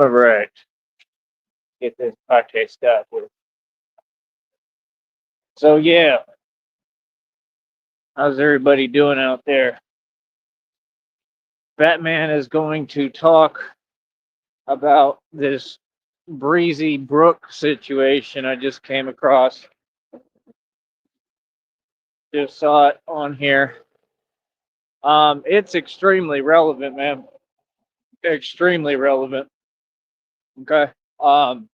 All right. Get this podcast started. So yeah, how's everybody doing out there? Batman is going to talk about this Breezy Brooke situation I just came across. Just saw it on here. It's extremely relevant, man. Extremely relevant. Okay. Um,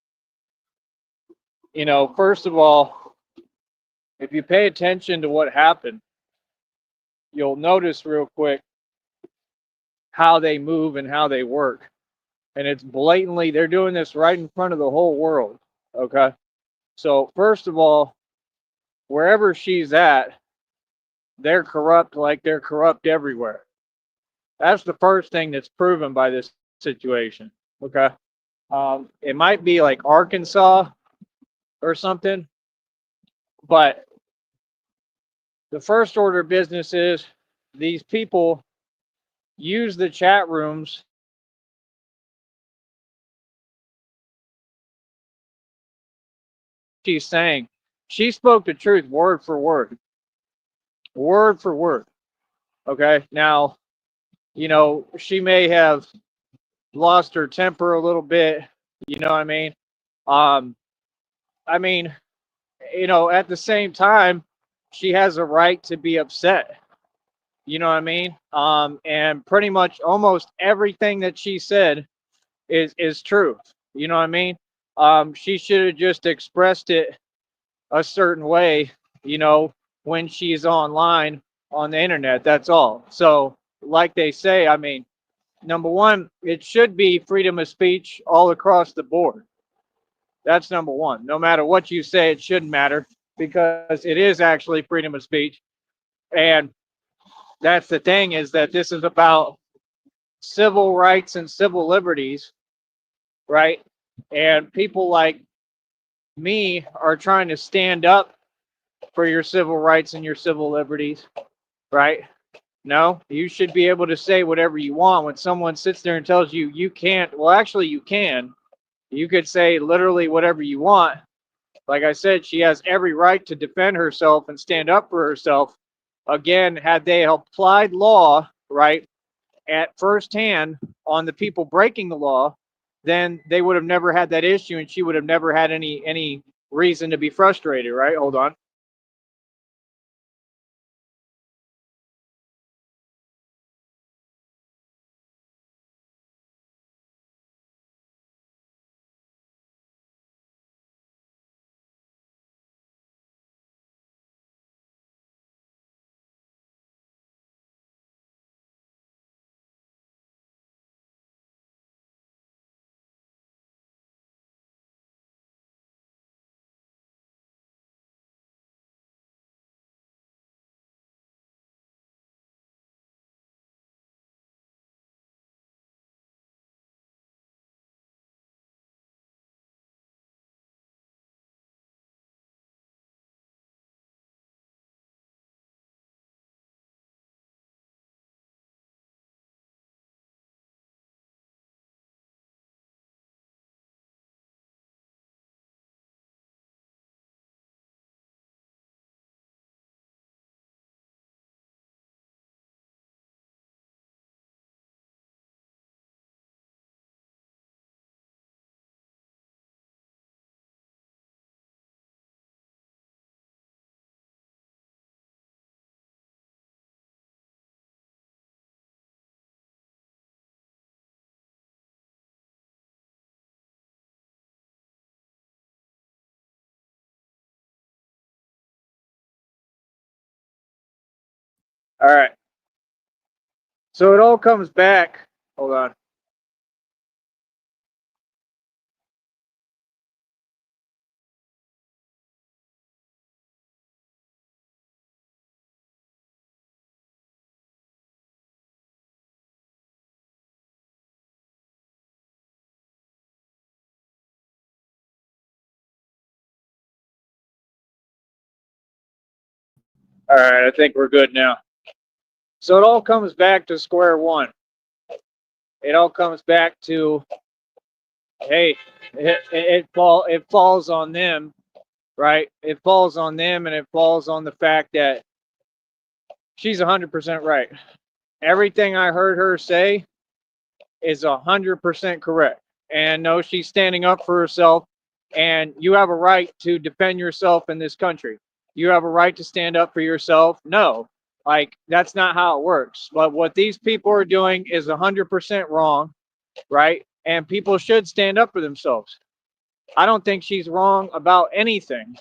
first of all, if you pay attention to what happened, you'll notice real quick how they move and how they work. And it's blatantly, they're doing this right in front of the whole world. Okay. So, first of all, wherever she's at, they're corrupt like they're corrupt everywhere. That's the first thing that's proven by this situation. Okay. It might be like Arkansas or something, but the first order of business is these people use the chat rooms. She's saying she spoke the truth word for word, word for word. Okay. Now, she may have lost her temper a little bit. You know what I mean? Um, I mean, at the same time, she has a right to be upset. You know what I mean? And pretty much almost everything that she said is true. You know what I mean? She should have just expressed it a certain way, you know, when she's online on the internet. That's all. So, like they say, I mean, number one, it should be freedom of speech all across the board. That's number one. No matter what you say, it shouldn't matter because it is actually freedom of speech. And that's the thing is that this is about civil rights and civil liberties, right? And people like me are trying to stand up for your civil rights and your civil liberties, right? No, you should be able to say whatever you want. When someone sits there and tells you you can't, well, actually, you can. You could say literally whatever you want. Like I said, she has every right to defend herself and stand up for herself. Again, had they applied law, right, at firsthand on the people breaking the law, then they would have never had that issue and she would have never had any reason to be frustrated, right? Hold on. All right. So it all comes back. Hold on. All right. I think we're good now. So it all comes back to square one. It all comes back to Hey, it falls on them, right? It falls on them, and it falls on the fact that she's 100% right. Everything I heard her say is 100% correct. And no, she's standing up for herself. And you have a right to defend yourself in this country. You have a right to stand up for yourself. No, like that's not how it works. But what these people are doing is 100% wrong, right? And people should stand up for themselves. I don't think she's wrong about anything.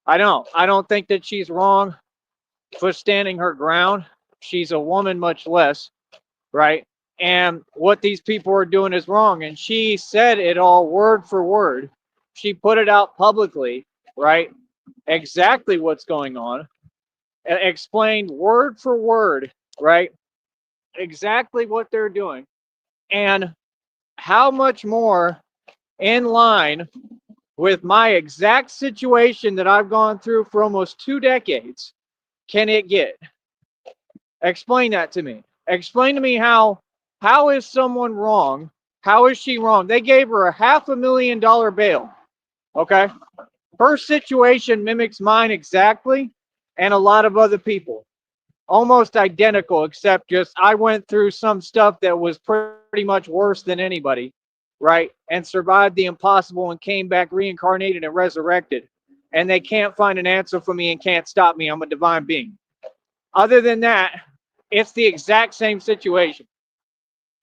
I don't. I don't think that she's wrong for standing her ground. She's a woman, much less, right? And what these people are doing is wrong. And she said it all word for word. She put it out publicly, right? Exactly what's going on. Explained word for word, right? Exactly what they're doing. And how much more in line with my exact situation that I've gone through for almost 2 decades can it get? Explain that to me. Explain to me how is someone wrong? How is she wrong? They gave her a $500,000 bail. Okay. Her situation mimics mine exactly, and a lot of other people. Almost identical, except just I went through some stuff that was pretty much worse than anybody, right? And survived the impossible and came back reincarnated and resurrected. And they can't find an answer for me and can't stop me. I'm a divine being. Other than that, it's the exact same situation.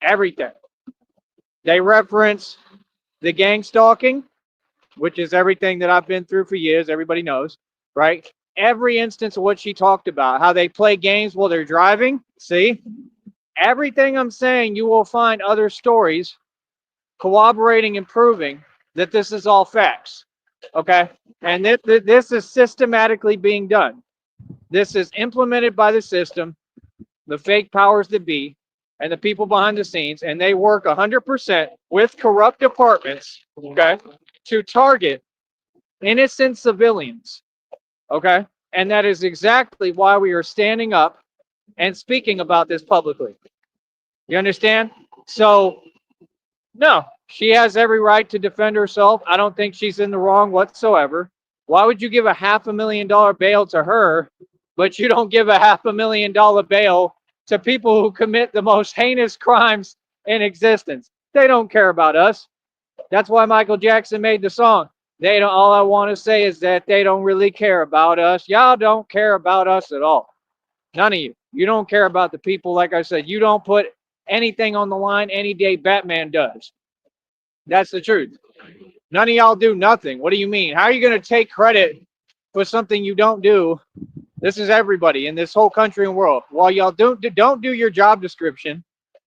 Everything. They reference the gang stalking, which is everything that I've been through for years. Everybody knows, right? Every instance of what she talked about, how they play games while they're driving. See, everything I'm saying, you will find other stories corroborating and proving that this is all facts. Okay. And this is systematically being done. This is implemented by the system, the fake powers that be, and the people behind the scenes, and they work 100% with corrupt departments, okay, to target innocent civilians, okay? And that is exactly why we are standing up and speaking about this publicly. You understand? So, no, she has every right to defend herself. I don't think she's in the wrong whatsoever. Why would you give a $500,000 bail to her, but you don't give a $500,000 bail to people who commit the most heinous crimes in existence? They don't care about us. That's why Michael Jackson made the song. They don't. All I want to say is that they don't really care about us. Y'all don't care about us at all. None of you. You don't care about the people. Like I said, you don't put anything on the line any day. Batman does. That's the truth. None of y'all do nothing. What do you mean? How are you going to take credit for something you don't do? This is everybody in this whole country and world. While y'all don't do your job description,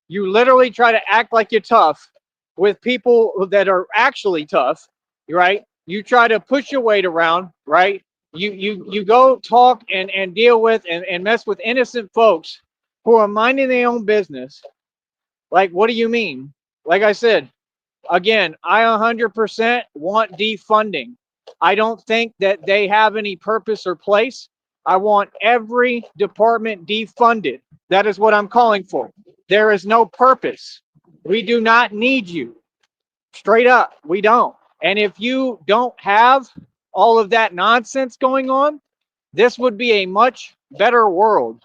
you literally try to act like you're tough with people that are actually tough, right? You try to push your weight around, right? You go talk and deal with and mess with innocent folks who are minding their own business. Like, what do you mean? Like I said, again, I 100% want defunding. I don't think that they have any purpose or place. I want every department defunded. That is what I'm calling for. There is no purpose. We do not need you. Straight up, we don't. And if you don't have all of that nonsense going on, this would be a much better world.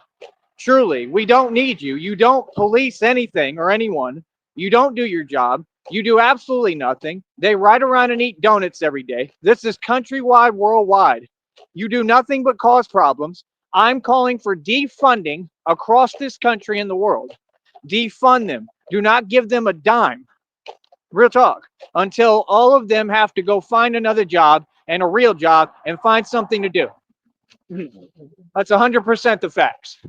Truly, we don't need you. You don't police anything or anyone. You don't do your job. You do absolutely nothing. They ride around and eat donuts every day. This is countrywide, worldwide. You do nothing but cause problems. I'm calling for defunding across this country and the world. Defund them. Do not give them a dime. Real talk. Until all of them have to go find another job and a real job and find something to do. That's 100% the facts,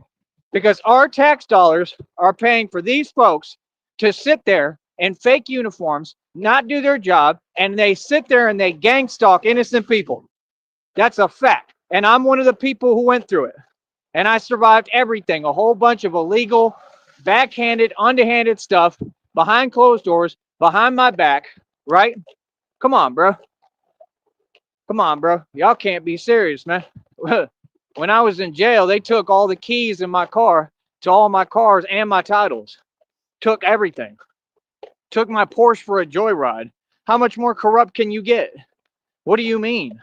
because our tax dollars are paying for these folks to sit there in fake uniforms, not do their job, and they sit there and they gang stalk innocent people. That's a fact. And I'm one of the people who went through it. And I survived everything, a whole bunch of illegal, backhanded, underhanded stuff behind closed doors, behind my back, right? Come on, bro. Come on, bro. Y'all can't be serious, man. When I was in jail, they took all the keys in my car to all my cars and my titles. Took everything. Took my Porsche for a joyride. How much more corrupt can you get? What do you mean?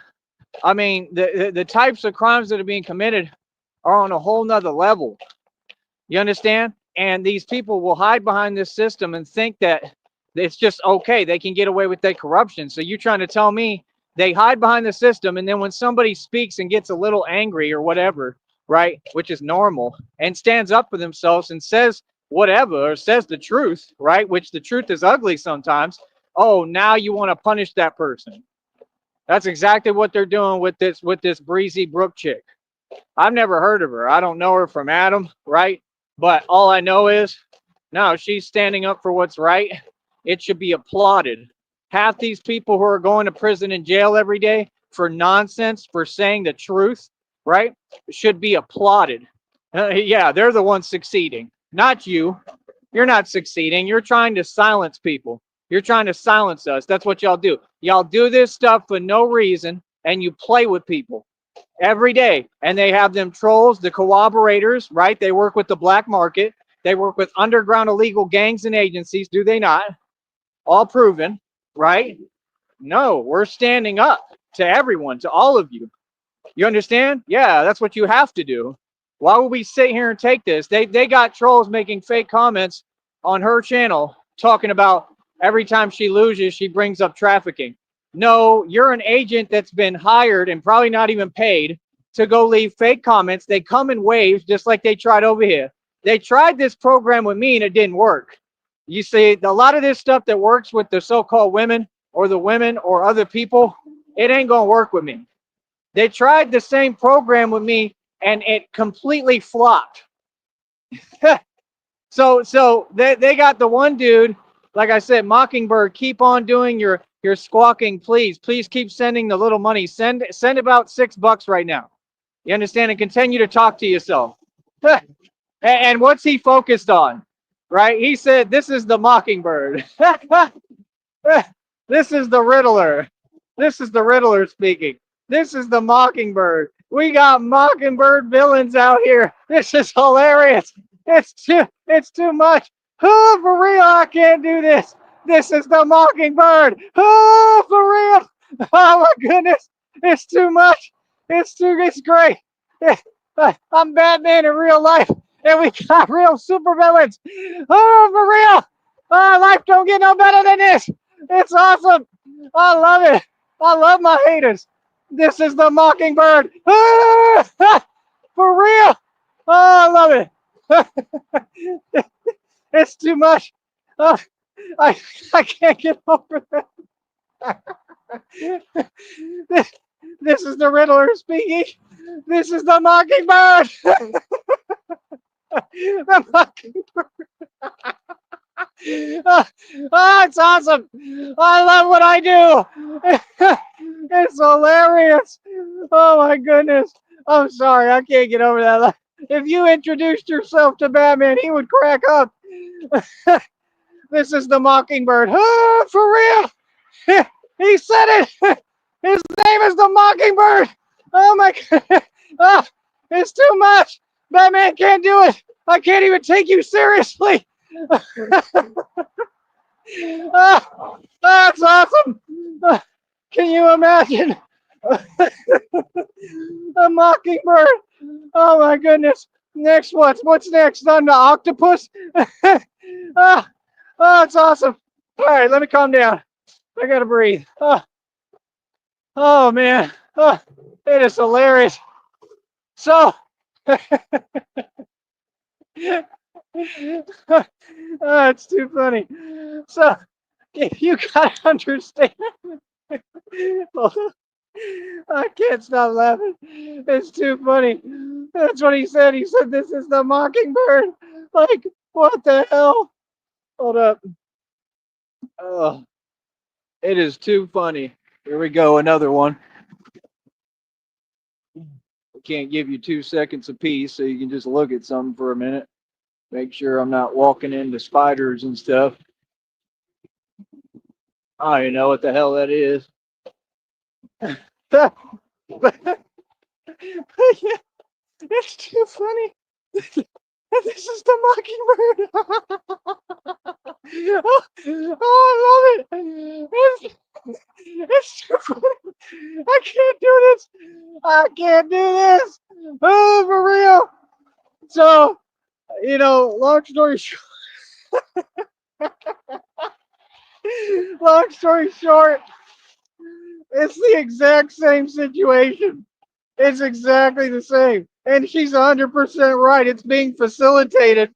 I mean, the types of crimes that are being committed are on a whole nother level. You understand? And these people will hide behind this system and think that it's just okay. They can get away with that corruption. So you're trying to tell me they hide behind the system, and then when somebody speaks and gets a little angry or whatever, right, which is normal, and stands up for themselves and says whatever, or says the truth, right, which the truth is ugly sometimes, oh, now you want to punish that person. That's exactly what they're doing with this Breezy Brooke chick. I've never heard of her. I don't know her from Adam, right? But all I know is, no, she's standing up for what's right. It should be applauded. Half these people who are going to prison and jail every day for nonsense, for saying the truth, right, should be applauded. Yeah, they're the ones succeeding, not you. You're not succeeding. You're trying to silence people. You're trying to silence us. That's what y'all do. Y'all do this stuff for no reason, and you play with people every day. And they have them trolls, the corroborators, right? They work with the black market. They work with underground illegal gangs and agencies, do they not? All proven, right? No, we're standing up to everyone, to all of you. You understand? Yeah, that's what you have to do. Why would we sit here and take this? They got trolls making fake comments on her channel talking about every time she loses, she brings up trafficking. No, you're an agent that's been hired and probably not even paid to go leave fake comments. They come in waves, just like they tried over here. They tried this program with me and it didn't work. You see, a lot of this stuff that works with the so-called women or the women or other people, it ain't gonna work with me. They tried the same program with me and it completely flopped. So they got the one dude, like I said, Mockingbird, keep on doing your squawking, please. Please keep sending the little money. Send about $6 right now. You understand? And continue to talk to yourself. And what's he focused on? Right? He said, this is the Mockingbird. This is the Riddler. This is the Riddler speaking. This is the Mockingbird. We got Mockingbird villains out here. This is hilarious. It's too much. Oh, for real, I can't do this. This is the Mockingbird. Oh, for real. Oh my goodness. It's too much. It's great. I'm Batman in real life. And we got real supervillains. Oh, for real. Oh, life don't get no better than this. It's awesome. I love it. I love my haters. This is the Mockingbird. Ah, for real. Oh, I love it. It's too much. Oh, I can't get over that. this, this is the Riddler speaking. This is the Mockingbird. The Mockingbird. Oh, it's awesome. I love what I do. It's hilarious. Oh my goodness. I'm sorry. I can't get over that. If you introduced yourself to Batman, he would crack up. This is the Mockingbird. Oh, for real. He said it. His name is the Mockingbird. Oh my God. Oh, it's too much. Batman can't do it. I can't even take you seriously. Oh, that's awesome. Can you imagine? A Mockingbird. Oh my goodness. Next, what's next? On the octopus? Oh, it's awesome. All right, let me calm down. I gotta breathe. Oh man. Oh, it is hilarious. So, it's too funny. So, if you gotta understand, I can't stop laughing. It's too funny. That's what he said. He said, this is the Mockingbird. Like, what the hell? Hold up. Oh, it is too funny. Here we go. Another one. I can't give you 2 seconds apiece, so you can just look at something for a minute. Make sure I'm not walking into spiders and stuff. I don't even know what the hell that is. It's too funny. This is the Mockingbird. Oh, I love it. It's too funny. I can't do this. I can't do this. Oh, for real. So, long story short, long story short, it's the exact same situation. It's exactly the same. And she's 100% right. It's being facilitated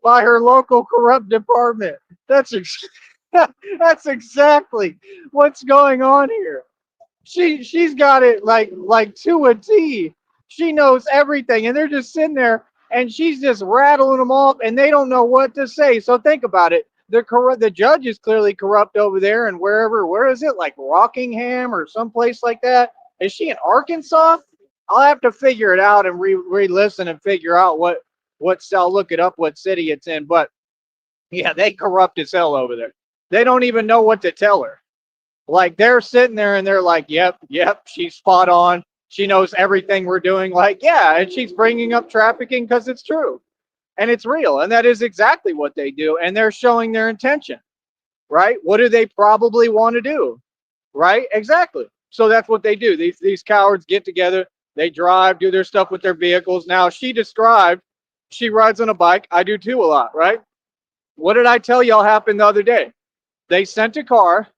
by her local corrupt department. That's that's exactly what's going on here. She's got it like to a T. She knows everything, and they're just sitting there, and she's just rattling them off, and they don't know what to say. So think about it. The judge is clearly corrupt over there, and where is it, like Rockingham or someplace like that? Is she in Arkansas? I'll have to figure it out and re-listen and figure out what cell. Look it up, what city it's in. But yeah, they corrupt as hell over there. They don't even know what to tell her. Like they're sitting there and they're like, yep, she's spot on. She knows everything we're doing. Like, yeah, and she's bringing up trafficking because it's true and it's real. And that is exactly what they do. And they're showing their intention, right? What do they probably want to do? Right? Exactly. So that's what they do. These cowards get together, they drive, do their stuff with their vehicles. Now, she described she rides on a bike. I do too a lot, right? What did I tell y'all happened the other day? They sent a car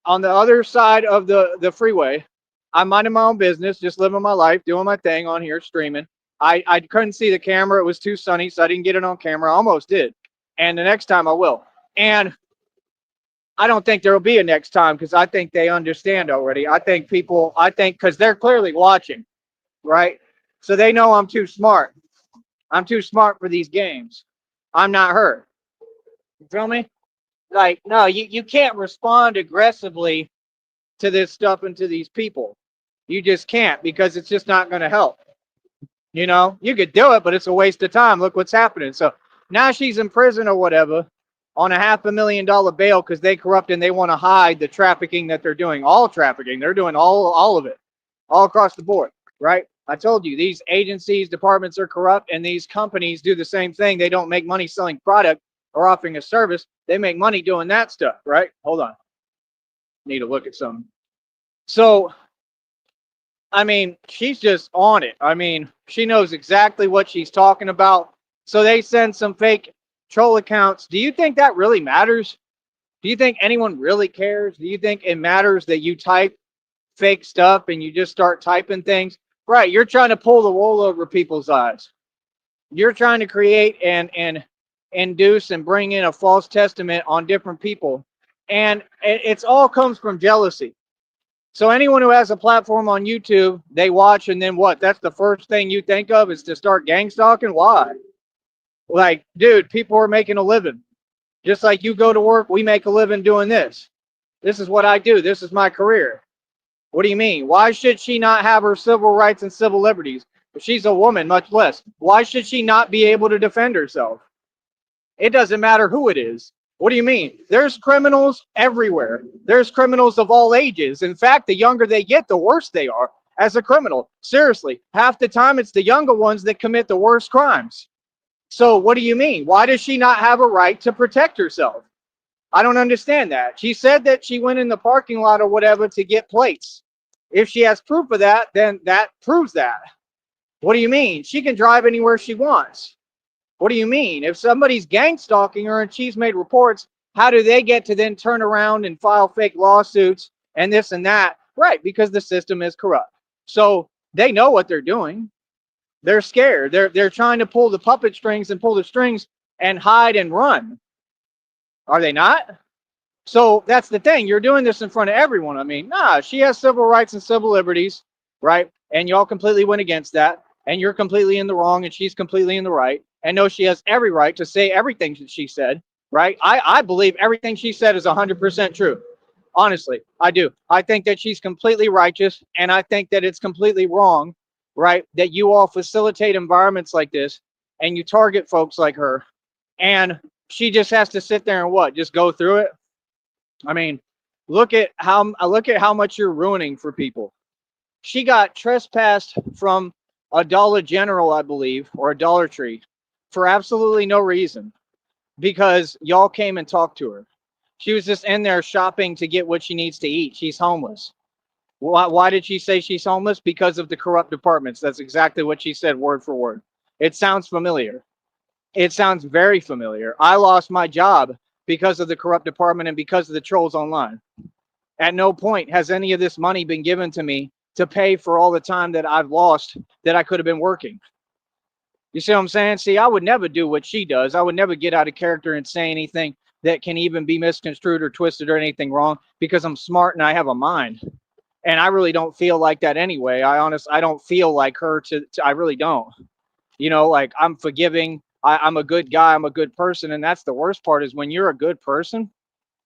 on the other side of the freeway. I'm minding my own business, just living my life, doing my thing on here, streaming. I couldn't see the camera. It was too sunny, so I didn't get it on camera. I almost did. And the next time I will. And I don't think there will be a next time because I think they understand already. I think because they're clearly watching, right? So they know I'm too smart. I'm too smart for these games. I'm not her. You feel me? Like, no, you can't respond aggressively to this stuff and to these people. You just can't because it's just not going to help. You could do it, but it's a waste of time. Look what's happening. So now she's in prison or whatever on a $500,000 bail because they corrupt and they want to hide the trafficking that they're doing. All trafficking. They're doing all of it, all across the board, right? I told you, these agencies, departments are corrupt, and these companies do the same thing. They don't make money selling product or offering a service. They make money doing that stuff, right? Hold on. Need to look at something. So, I mean, she's just on it. I mean, she knows exactly what she's talking about. So they send some fake troll accounts. Do you think that really matters? Do you think anyone really cares? Do you think it matters that you type fake stuff and you just start typing things? Right, you're trying to pull the wool over people's eyes. You're trying to create and induce and bring in a false testament on different people. And it's all comes from jealousy. So anyone who has a platform on YouTube, they watch and then what? That's the first thing you think of is to start gang stalking? Why? Like, dude, people are making a living. Just like you go to work, we make a living doing this. This is what I do. This is my career. What do you mean? Why should she not have her civil rights and civil liberties? If she's a woman, much less. Why should she not be able to defend herself? It doesn't matter who it is. What do you mean? There's criminals everywhere. There's criminals of all ages. In fact, the younger they get, the worse they are as a criminal. Seriously, half the time it's the younger ones that commit the worst crimes. So what do you mean? Why does she not have a right to protect herself? I don't understand that. She said that she went in the parking lot or whatever to get plates. If she has proof of that, then that proves that. What do you mean? She can drive anywhere she wants. What do you mean? If somebody's gang stalking her and she's made reports, how do they get to then turn around and file fake lawsuits and this and that? Right, because the system is corrupt. So they know what they're doing. They're scared. They're trying to pull the puppet strings and pull the strings and hide and run. Are they not? So that's the thing. You're doing this in front of everyone. I mean, nah, she has civil rights and civil liberties, right? And y'all completely went against that. And you're completely in the wrong and she's completely in the right. And no, she has every right to say everything that she said, right? I believe everything she said is 100% true. Honestly, I do. I think that she's completely righteous. And I think that it's completely wrong, right? That you all facilitate environments like this and you target folks like her. And she just has to sit there and what? Just go through it. I mean, look at how much you're ruining for people. She got trespassed from a Dollar General, I believe, or a Dollar Tree for absolutely no reason because y'all came and talked to her. She was just in there shopping to get what she needs to eat. She's homeless. Why did she say she's homeless? Because of the corrupt departments. That's exactly what she said, word for word. It sounds familiar. It sounds very familiar. I lost my job because of the corrupt department and because of the trolls online. At no point has any of this money been given to me to pay for all the time that I've lost that I could have been working. You see what I'm saying? See, I would never do what she does. I would never get out of character and say anything that can even be misconstrued or twisted or anything wrong because I'm smart and I have a mind. And I really don't feel like that anyway. I don't feel like her to I really don't. You know, like I'm forgiving. I'm a good guy. I'm a good person. And that's the worst part is when you're a good person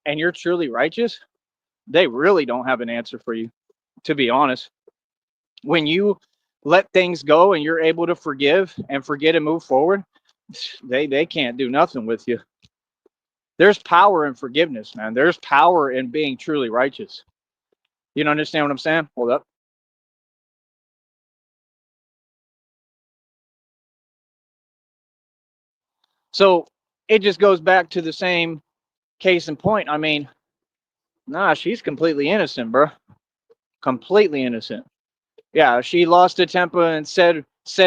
and you're truly righteous, they really don't have an answer for you, to be honest. When you let things go and you're able to forgive and forget and move forward, they can't do nothing with you. There's power in forgiveness, man. There's power in being truly righteous. You don't understand what I'm saying? Hold up. So it just goes back to the same case in point. I mean, nah, she's completely innocent, bro. Completely innocent. Yeah, she lost a temper and said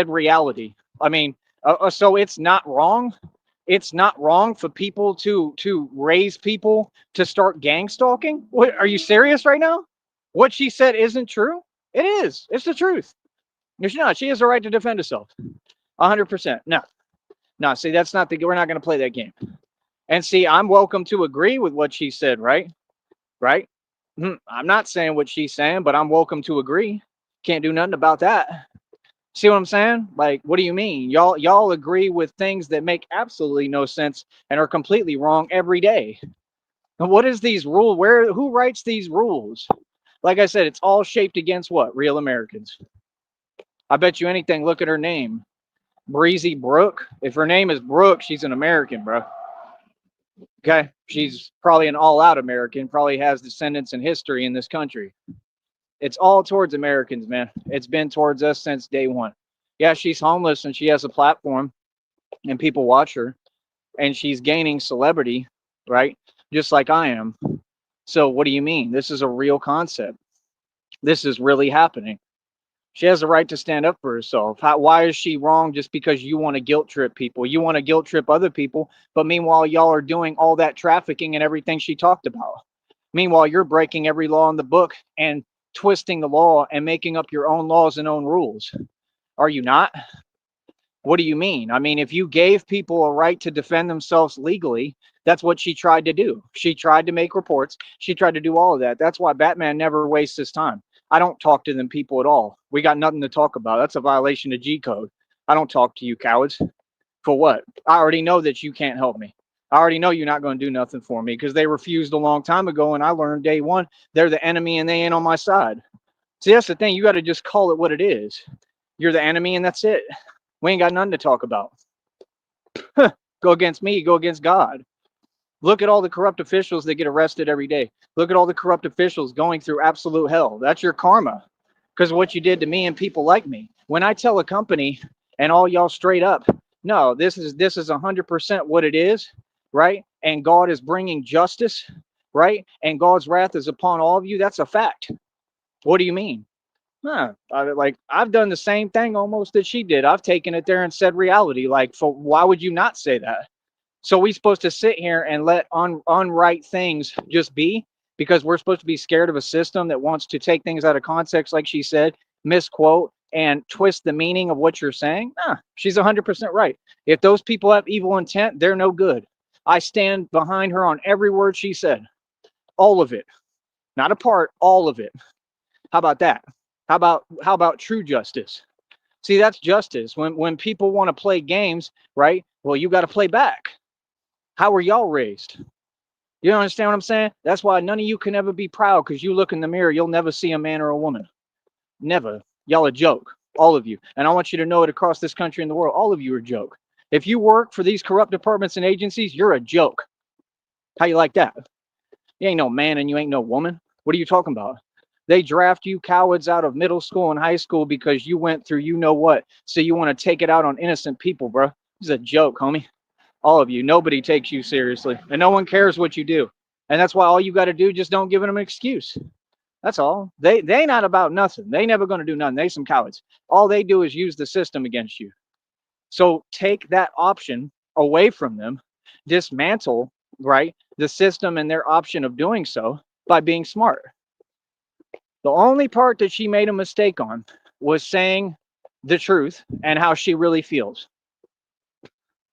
reality. I mean, so it's not wrong. It's not wrong for people to raise people to start gang stalking. What, are you serious right now? What she said isn't true. It is. It's the truth. No, she's not. She has the right to defend herself. 100%. No, no. See, that's not the. We're not going to play that game. And see, I'm welcome to agree with what she said, right? Right? I'm not saying what she's saying, but I'm welcome to agree. Can't do nothing about that. See what I'm saying? Like, what do you mean? Y'all agree with things that make absolutely no sense and are completely wrong every day. And what is these rules? Who writes these rules? Like I said, it's all shaped against what? Real Americans. I bet you anything. Look at her name. Breezy Brooke. If her name is Brooke, she's an American, bro. Okay. She's probably an all out American, probably has descendants and history in this country. It's all towards Americans, man. It's been towards us since day one. Yeah, she's homeless and she has a platform and people watch her and she's gaining celebrity, right? Just like I am. So what do you mean? This is a real concept. This is really happening. She has a right to stand up for herself. Why is she wrong just because you want to guilt trip people? You want to guilt trip other people, but meanwhile, y'all are doing all that trafficking and everything she talked about. Meanwhile, you're breaking every law in the book and twisting the law and making up your own laws and own rules. Are you not? What do you mean? I mean, if you gave people a right to defend themselves legally, that's what she tried to do. She tried to make reports. She tried to do all of that. That's why Batman never wastes his time. I don't talk to them people at all. We got nothing to talk about. That's a violation of G code. I don't talk to you cowards. For what? I already know that you can't help me. I already know you're not going to do nothing for me because they refused a long time ago. And I learned day one, they're the enemy and they ain't on my side. See, that's the thing. You got to just call it what it is. You're the enemy and that's it. We ain't got nothing to talk about. Go against me, go against God. Look at all the corrupt officials that get arrested every day. Look at all the corrupt officials going through absolute hell. That's your karma because of what you did to me and people like me. When I tell a company and all y'all straight up, no, this is 100% what it is, right? And God is bringing justice, right? And God's wrath is upon all of you. That's a fact. What do you mean? Huh. I've done the same thing almost that she did. I've taken it there and said reality. Like, for why would you not say that? So we supposed to sit here and let unright things just be because we're supposed to be scared of a system that wants to take things out of context, like she said, misquote and twist the meaning of what you're saying? Nah, she's 100% right. If those people have evil intent, they're no good. I stand behind her on every word she said, all of it, not a part, all of it. How about that? How about true justice? See, that's justice. When people want to play games, right? Well, you got to play back. How were y'all raised? You don't understand what I'm saying? That's why none of you can ever be proud because you look in the mirror, you'll never see a man or a woman. Never. Y'all a joke, all of you. And I want you to know it across this country and the world. All of you are a joke. If you work for these corrupt departments and agencies, you're a joke. How you like that? You ain't no man and you ain't no woman. What are you talking about? They draft you cowards out of middle school and high school because you went through you know what. So you want to take it out on innocent people, bro. This is a joke, homie. All of you. Nobody takes you seriously. And no one cares what you do. And that's why all you got to do, just don't give them an excuse. That's all. They not about nothing. They never going to do nothing. They some cowards. All they do is use the system against you. So take that option away from them, dismantle, right, the system and their option of doing so by being smart. The only part that she made a mistake on was saying the truth and how she really feels,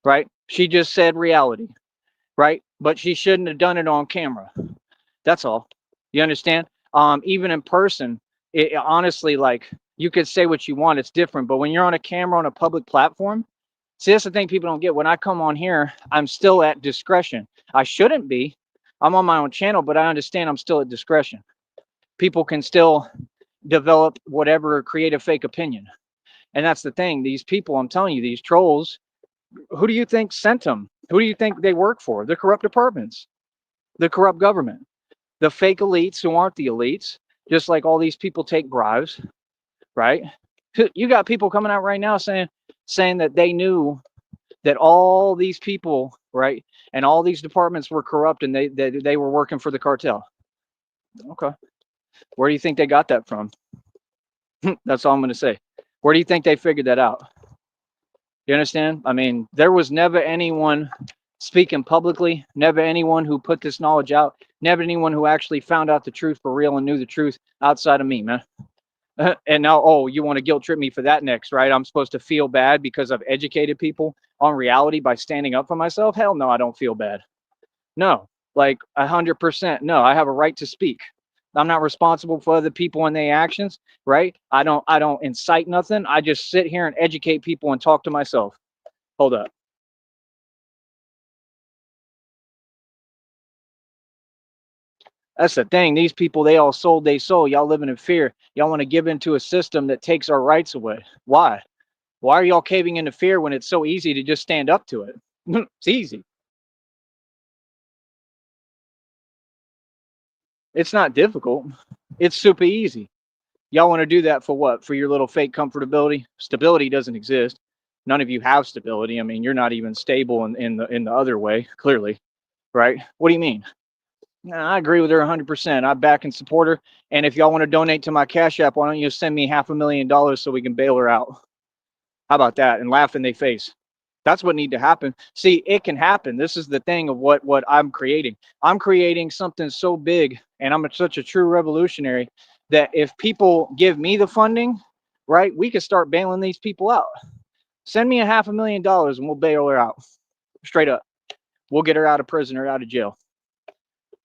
right? She just said reality, right? But she shouldn't have done it on camera. That's all. You understand? Even in person, honestly, like, you could say what you want, it's different. But when you're on a camera on a public platform, see, that's the thing people don't get. When I come on here, I'm still at discretion. I shouldn't be. I'm on my own channel, but I understand I'm still at discretion. People can still develop whatever creative fake opinion. And that's the thing. These people, I'm telling you, these trolls, who do you think sent them? Who do you think they work for? The corrupt departments, the corrupt government, the fake elites who aren't the elites, just like all these people take bribes, right? You got people coming out right now saying that they knew that all these people, right, and all these departments were corrupt and they were working for the cartel. Okay. Where do you think they got that from? That's all I'm going to say. Where do you think they figured that out? You understand? I mean, there was never anyone speaking publicly, never anyone who put this knowledge out, never anyone who actually found out the truth for real and knew the truth outside of me, man. And now, oh, you want to guilt trip me for that next, right? I'm supposed to feel bad because I've educated people on reality by standing up for myself? Hell no, I don't feel bad. No, like 100%. No, I have a right to speak. I'm not responsible for other people and their actions, right? I don't incite nothing. I just sit here and educate people and talk to myself. Hold up. That's the thing. These people, they all sold their soul. Y'all living in fear. Y'all want to give into a system that takes our rights away. Why? Why are y'all caving into fear when it's so easy to just stand up to it? It's easy. It's not difficult. It's super easy. Y'all want to do that for what? For your little fake comfortability? Stability doesn't exist. None of you have stability. I mean, you're not even stable in the other way, clearly, right? What do you mean? Nah, I agree with her 100%. I back and support her. And if y'all want to donate to my Cash App, why don't you send me $500,000 so we can bail her out? How about that? And laugh in their face. That's what need to happen. See, it can happen. This is the thing of what I'm creating. I'm creating something so big, and I'm such a true revolutionary that if people give me the funding, right, we can start bailing these people out. Send me $500,000 and we'll bail her out. Straight up. We'll get her out of prison or out of jail.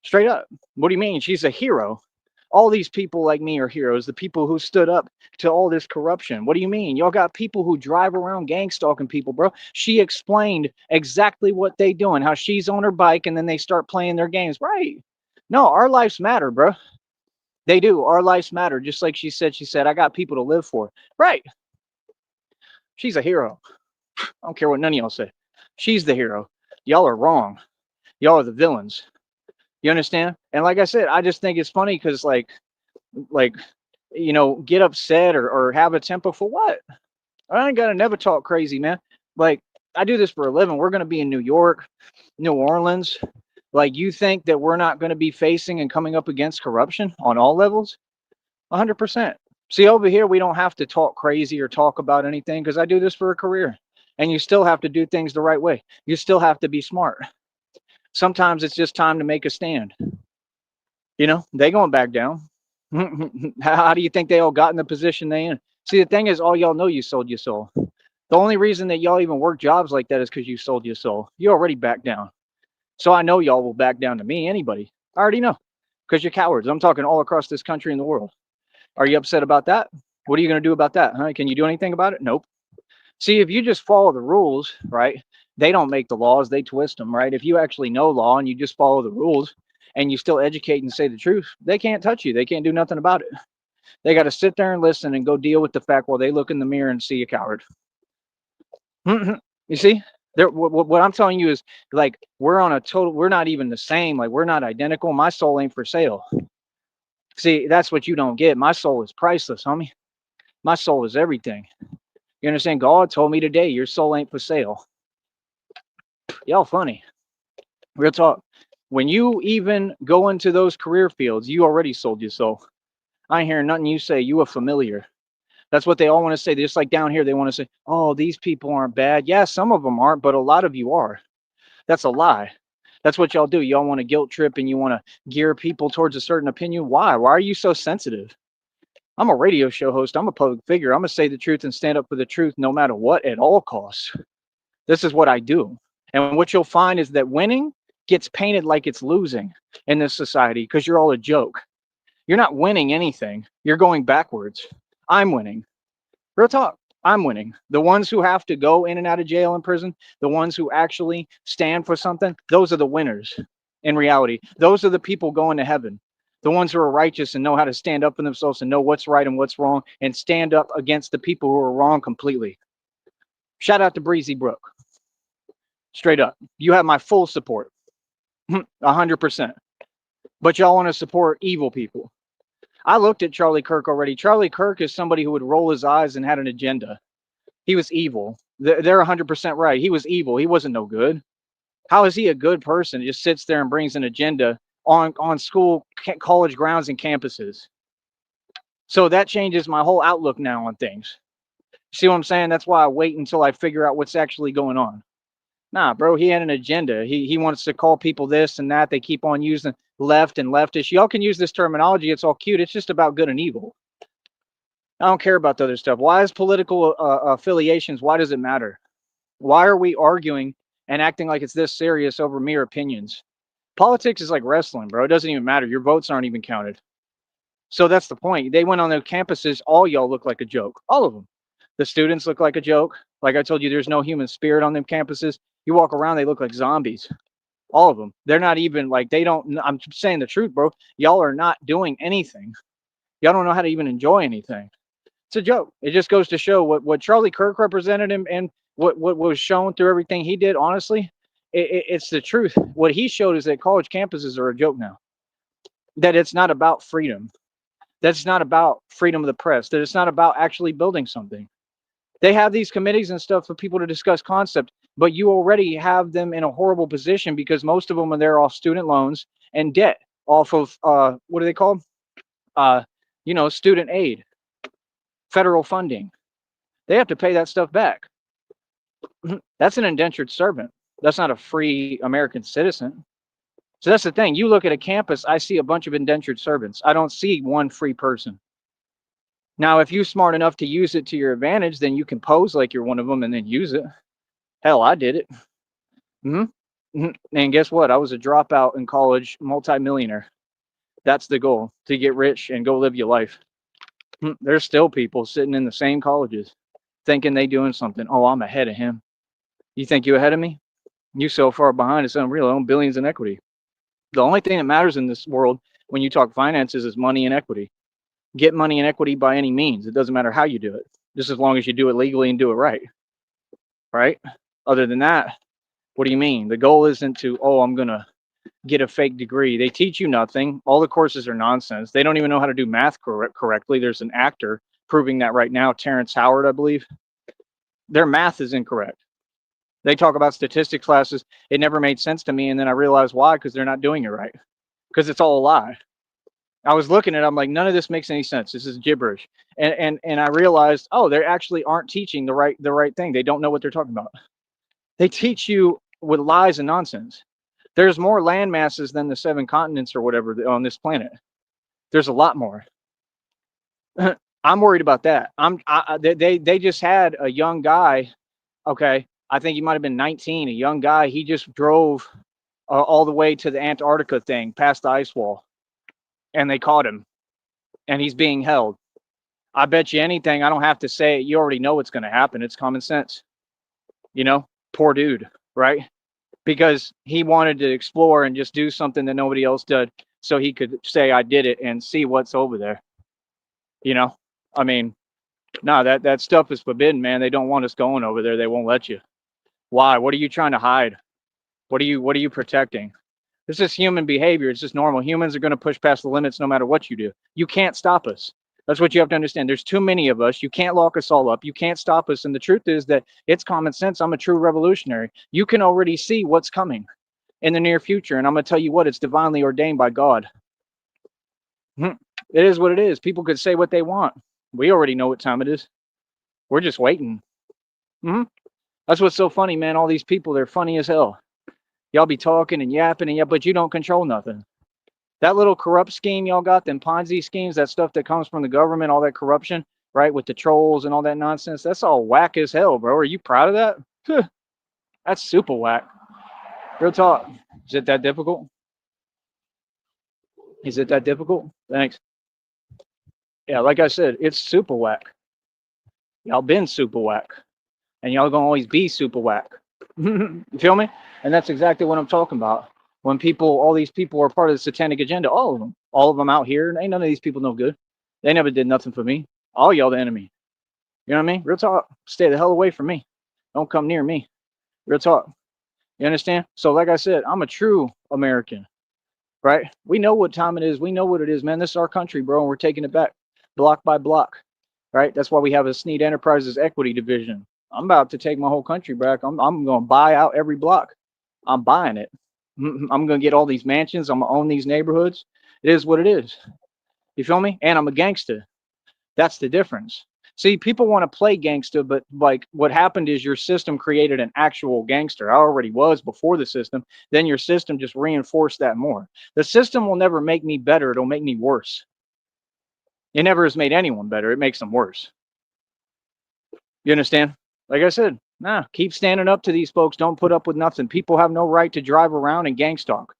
Straight up. What do you mean? She's a hero. All these people like me are heroes. The people who stood up to all this corruption. What do you mean? Y'all got people who drive around gang stalking people, bro. She explained exactly what they doing, how she's on her bike and then they start playing their games. Right. No, our lives matter, bro. They do. Our lives matter. Just like she said, I got people to live for. Right. She's a hero. I don't care what none of y'all say. She's the hero. Y'all are wrong. Y'all are the villains. You understand? And like I said, I just think it's funny because like get upset or have a temper for what? I ain't gotta never talk crazy, man. Like, I do this for a living. We're gonna be in New York, New Orleans. Like, you think that we're not gonna be facing and coming up against corruption on all levels? 100%. See, over here we don't have to talk crazy or talk about anything because I do this for a career. And you still have to do things the right way. You still have to be smart. Sometimes it's just time to make a stand. They going back down. How do you think they all got in the position they in? See, the thing is, all y'all know you sold your soul. The only reason that y'all even work jobs like that is because you sold your soul. You already backed down. So I know y'all will back down to me, anybody. I already know because you're cowards. I'm talking all across this country and the world. Are you upset about that? What are you going to do about that? Huh? Can you do anything about it? Nope. See, if you just follow the rules, right? They don't make the laws, they twist them, right? If you actually know law and you just follow the rules and you still educate and say the truth, they can't touch you. They can't do nothing about it. They got to sit there and listen and go deal with the fact while they look in the mirror and see a coward. You see? What I'm telling you is, like, we're not even the same. Like, we're not identical. My soul ain't for sale. See, that's what you don't get. My soul is priceless, homie. My soul is everything. You understand? God told me today, your soul ain't for sale. Y'all funny. Real talk. When you even go into those career fields, you already sold your soul. I ain't hearing nothing you say. You a familiar. That's what they all want to say. Just like down here, they want to say, oh, these people aren't bad. Yeah, some of them aren't, but a lot of you are. That's a lie. That's what y'all do. Y'all want to guilt trip and you want to gear people towards a certain opinion. Why? Why are you so sensitive? I'm a radio show host. I'm a public figure. I'm going to say the truth and stand up for the truth no matter what at all costs. This is what I do. And what you'll find is that winning gets painted like it's losing in this society because you're all a joke. You're not winning anything. You're going backwards. I'm winning. Real talk. I'm winning. The ones who have to go in and out of jail and prison, the ones who actually stand for something, those are the winners in reality. Those are the people going to heaven. The ones who are righteous and know how to stand up for themselves and know what's right and what's wrong and stand up against the people who are wrong completely. Shout out to Breezy, Brooke. Straight up. You have my full support. 100%. But y'all want to support evil people. I looked at Charlie Kirk already. Charlie Kirk is somebody who would roll his eyes and had an agenda. He was evil. They're 100% right. He was evil. He wasn't no good. How is he a good person? He just sits there and brings an agenda on school, college grounds and campuses. So that changes my whole outlook now on things. See what I'm saying? That's why I wait until I figure out what's actually going on. Nah, bro, he had an agenda. He wants to call people this and that. They keep on using left and leftish. Y'all can use this terminology. It's all cute. It's just about good and evil. I don't care about the other stuff. Why is political affiliations? Why does it matter? Why are we arguing and acting like it's this serious over mere opinions? Politics is like wrestling, bro. It doesn't even matter. Your votes aren't even counted. So that's the point. They went on their campuses. All y'all look like a joke. All of them. The students look like a joke. Like I told you, there's no human spirit on them campuses. You walk around, they look like zombies. All of them. They're not even like, they don't, I'm saying the truth, bro. Y'all are not doing anything. Y'all don't know how to even enjoy anything. It's a joke. It just goes to show what Charlie Kirk represented him and what was shown through everything he did. Honestly, it's the truth. What he showed is that college campuses are a joke now. That it's not about freedom. That's not about freedom of the press. That it's not about actually building something. They have these committees and stuff for people to discuss concept, but you already have them in a horrible position because most of them are there off student loans and debt off of what are they called? Student aid, federal funding. They have to pay that stuff back. That's an indentured servant. That's not a free American citizen. So that's the thing. You look at a campus, I see a bunch of indentured servants. I don't see one free person. Now, if you're smart enough to use it to your advantage, then you can pose like you're one of them and then use it. Hell, I did it. And guess what? I was a dropout in college, multimillionaire. That's the goal, to get rich and go live your life. There's still people sitting in the same colleges thinking they doing something. Oh, I'm ahead of him. You think you ahead of me? You so far behind, it's unreal. I own billions in equity. The only thing that matters in this world when you talk finances is money and equity. Get money and equity by any means. It doesn't matter how you do it, just as long as you do it legally and do it right. Right? Other than that, what do you mean? The goal isn't to, oh, I'm going to get a fake degree. They teach you nothing. All the courses are nonsense. They don't even know how to do math correctly. There's an actor proving that right now, Terrence Howard, I believe. Their math is incorrect. They talk about statistics classes. It never made sense to me. And then I realized why, because they're not doing it right. Because it's all a lie. I was looking at it, I'm like, none of this makes any sense. This is gibberish. And I realized, oh, they actually aren't teaching the right thing. They don't know what they're talking about. They teach you with lies and nonsense. There's more land masses than the 7 continents or whatever on this planet. There's a lot more. I'm worried about that. They just had a young guy. Okay, I think he might have been 19. A young guy. He just drove all the way to the Antarctica thing, past the ice wall, and they caught him, and he's being held. I bet you anything. I don't have to say it. You already know what's going to happen. It's common sense. Poor dude, right? Because he wanted to explore and just do something that nobody else did, so he could say I did it and see what's over there. I mean, no, that stuff is forbidden, man. They don't want us going over there. They won't let you. Why? What are you trying to hide? What are you protecting? This is human behavior. It's just normal. Humans are going to push past the limits no matter what you do. You can't stop us. That's what you have to understand. There's too many of us. You can't lock us all up. You can't stop us. And the truth is that it's common sense. I'm a true revolutionary. You can already see what's coming in the near future. And I'm going to tell you what, it's divinely ordained by God. It is what it is. People could say what they want. We already know what time it is. We're just waiting. Hmm. That's what's so funny, man. All these people, they're funny as hell. Y'all be talking and yapping and yeah, but you don't control nothing. That little corrupt scheme y'all got, them Ponzi schemes, that stuff that comes from the government, all that corruption, right, with the trolls and all that nonsense, that's all whack as hell, bro. Are you proud of that? That's super whack. Real talk. Is it that difficult? Is it that difficult? Thanks. Yeah, like I said, it's super whack. Y'all been super whack. And y'all gonna always be super whack. You feel me? And that's exactly what I'm talking about. When people, all these people are part of the satanic agenda, all of them out here, ain't none of these people no good. They never did nothing for me. All y'all the enemy. You know what I mean? Real talk. Stay the hell away from me. Don't come near me. Real talk. You understand? So, like I said, I'm a true American, right? We know what time it is. We know what it is, man. This is our country, bro, and we're taking it back block by block, right? That's why we have a Sneed Enterprises equity division. I'm about to take my whole country back. I'm going to buy out every block. I'm buying it. I'm going to get all these mansions. I'm going to own these neighborhoods. It is what it is. You feel me? And I'm a gangster. That's the difference. See, people want to play gangster, but like what happened is your system created an actual gangster. I already was before the system. Then your system just reinforced that more. The system will never make me better. It'll make me worse. It never has made anyone better. It makes them worse. You understand? Like I said, nah, keep standing up to these folks. Don't put up with nothing. People have no right to drive around and gang stalk.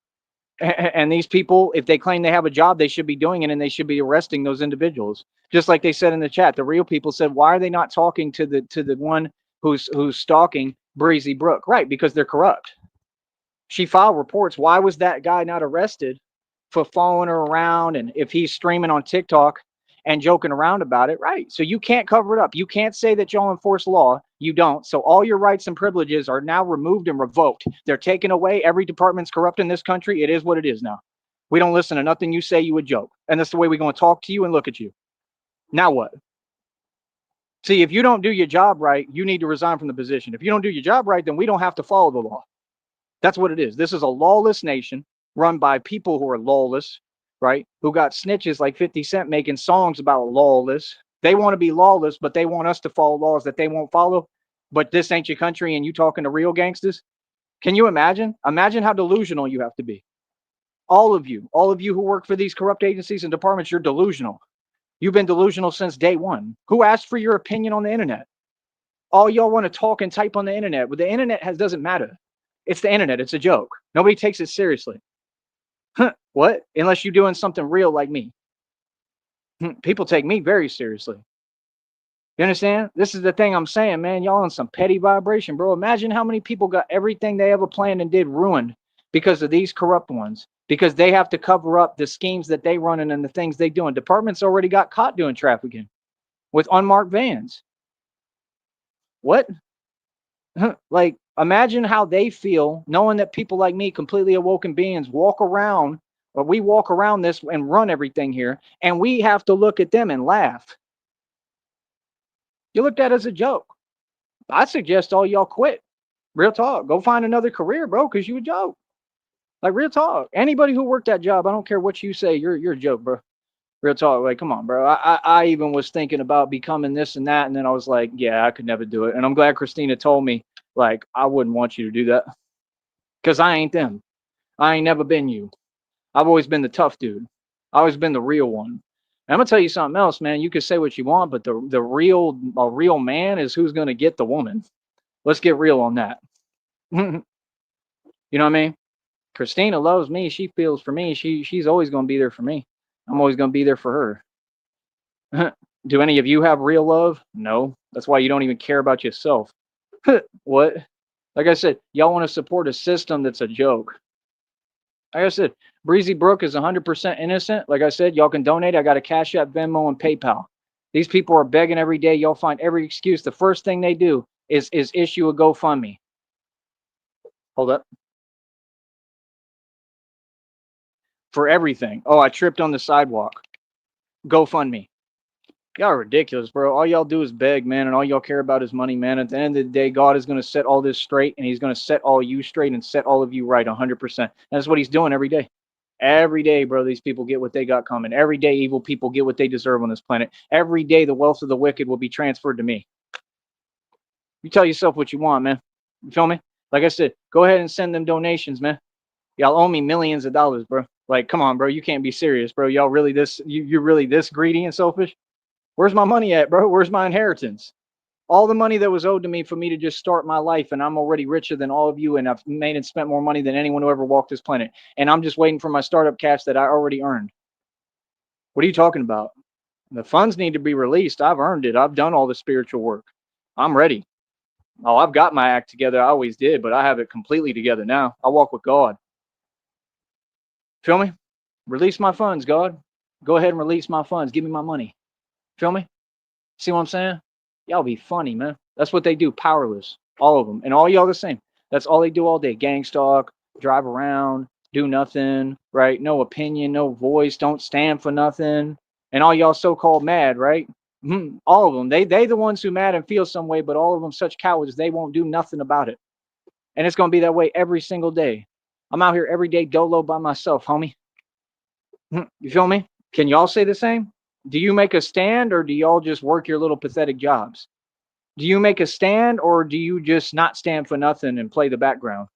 And these people, if they claim they have a job, they should be doing it and they should be arresting those individuals. Just like they said in the chat, the real people said, why are they not talking to the one who's stalking Breezy Brooke? Right, because they're corrupt. She filed reports. Why was that guy not arrested for following her around? And if he's streaming on TikTok and joking around about it, right? So you can't cover it up. You can't say that y'all enforce law. You don't. So all your rights and privileges are now removed and revoked. They're taken away. Every department's corrupt in this country. It is what it is now. We don't listen to nothing you say. You would joke. And that's the way we're going to talk to you and look at you. Now what? See, if you don't do your job right, you need to resign from the position. If you don't do your job right, then we don't have to follow the law. That's what it is. This is a lawless nation run by people who are lawless, right? Who got snitches like 50 Cent making songs about lawless. They want to be lawless, but they want us to follow laws that they won't follow. But this ain't your country and you talking to real gangsters? Can you imagine? Imagine how delusional you have to be. All of you who work for these corrupt agencies and departments, you're delusional. You've been delusional since day one. Who asked for your opinion on the internet? All y'all want to talk and type on the internet. But the internet doesn't matter. It's the internet. It's a joke. Nobody takes it seriously. What? Unless you're doing something real like me. People take me very seriously. You understand? This is the thing I'm saying, man. Y'all on some petty vibration, bro. Imagine how many people got everything they ever planned and did ruined because of these corrupt ones. Because they have to cover up the schemes that they running and the things they doing. Departments already got caught doing trafficking with unmarked vans. What? Like, imagine how they feel knowing that people like me, completely awoken beings, walk around, or we walk around this and run everything here, and we have to look at them and laugh. You looked at it as a joke. I suggest all y'all quit. Real talk. Go find another career, bro, because you a joke. Like, real talk. Anybody who worked that job, I don't care what you say, you're a joke, bro. Real talk. Like, come on, bro. I even was thinking about becoming this and that, and then I was like, yeah, I could never do it. And I'm glad Christina told me, like, I wouldn't want you to do that. Because I ain't them. I ain't never been you. I've always been the tough dude. I've always been the real one. And I'm gonna tell you something else, man. You can say what you want, but a real man is who's gonna get the woman. Let's get real on that. You know what I mean? Christina loves me. She feels for me. She's always gonna be there for me. I'm always gonna be there for her. Do any of you have real love? No. That's why you don't even care about yourself. What? Like I said, y'all want to support a system that's a joke. Like I said, Breezy Brooke is 100% innocent. Like I said, y'all can donate. I got a Cash App, Venmo, and PayPal. These people are begging every day. Y'all find every excuse. The first thing they do is issue a GoFundMe. Hold up. For everything. Oh, I tripped on the sidewalk. GoFundMe. Y'all are ridiculous, bro. All y'all do is beg, man, and all y'all care about is money, man. At the end of the day, God is going to set all this straight, and he's going to set all you straight and set all of you right 100%. That's what he's doing every day. Every day, bro, these people get what they got coming. Every day, evil people get what they deserve on this planet. Every day, the wealth of the wicked will be transferred to me. You tell yourself what you want, man. You feel me? Like I said, go ahead and send them donations, man. Y'all owe me millions of dollars, bro. Like, come on, bro. You can't be serious, bro. Y'all really this? You're really this greedy and selfish? Where's my money at, bro? Where's my inheritance? All the money that was owed to me for me to just start my life, and I'm already richer than all of you, and I've made and spent more money than anyone who ever walked this planet. And I'm just waiting for my startup cash that I already earned. What are you talking about? The funds need to be released. I've earned it. I've done all the spiritual work. I'm ready. Oh, I've got my act together. I always did, but I have it completely together now. I walk with God. Feel me? Release my funds, God. Go ahead and release my funds. Give me my money. Feel me? See what I'm saying? Y'all be funny, man. That's what they do. Powerless. All of them. And all y'all the same. That's all they do all day. Gang stalk, drive around, do nothing, right? No opinion, no voice, don't stand for nothing. And all y'all so-called mad, right? All of them. They the ones who mad and feel some way, but all of them such cowards, they won't do nothing about it. And it's gonna be that way every single day. I'm out here every day dolo by myself, homie. You feel me? Can y'all say the same? Do you make a stand or do y'all just work your little pathetic jobs? Do you make a stand or do you just not stand for nothing and play the background?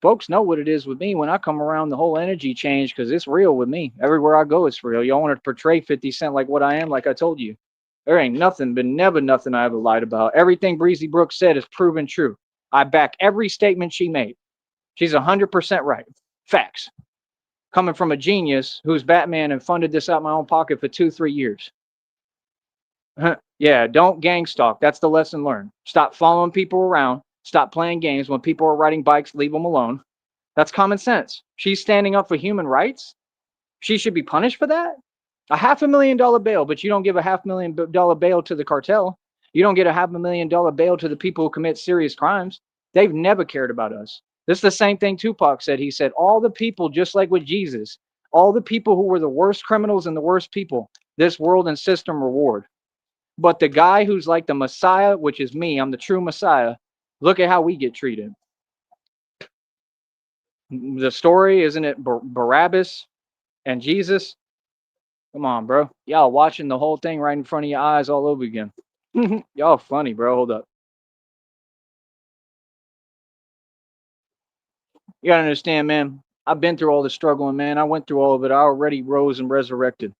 Folks know what it is with me when I come around. The whole energy change because it's real with me. Everywhere I go, it's real. Y'all want to portray 50 Cent like what I am, like I told you. There ain't nothing, been never nothing I ever lied about. Everything Breezy Brooke said is proven true. I back every statement she made. She's 100% right. Facts. Coming from a genius who's Batman and funded this out my own pocket for 2-3 years. Yeah, don't gang stalk. That's the lesson learned. Stop following people around. Stop playing games. When people are riding bikes, leave them alone. That's common sense. She's standing up for human rights. She should be punished for that. A $500,000 bail, but you don't give a $500,000 bail to the cartel. You don't get a $500,000 bail to the people who commit serious crimes. They've never cared about us. This is the same thing Tupac said. He said, all the people, just like with Jesus, all the people who were the worst criminals and the worst people, this world and system reward. But the guy who's like the Messiah, which is me, I'm the true Messiah, look at how we get treated. The story, isn't it Barabbas and Jesus? Come on, bro. Y'all watching the whole thing right in front of your eyes all over again. Y'all funny, bro. Hold up. You gotta understand, man. I've been through all the struggling, man. I went through all of it. I already rose and resurrected.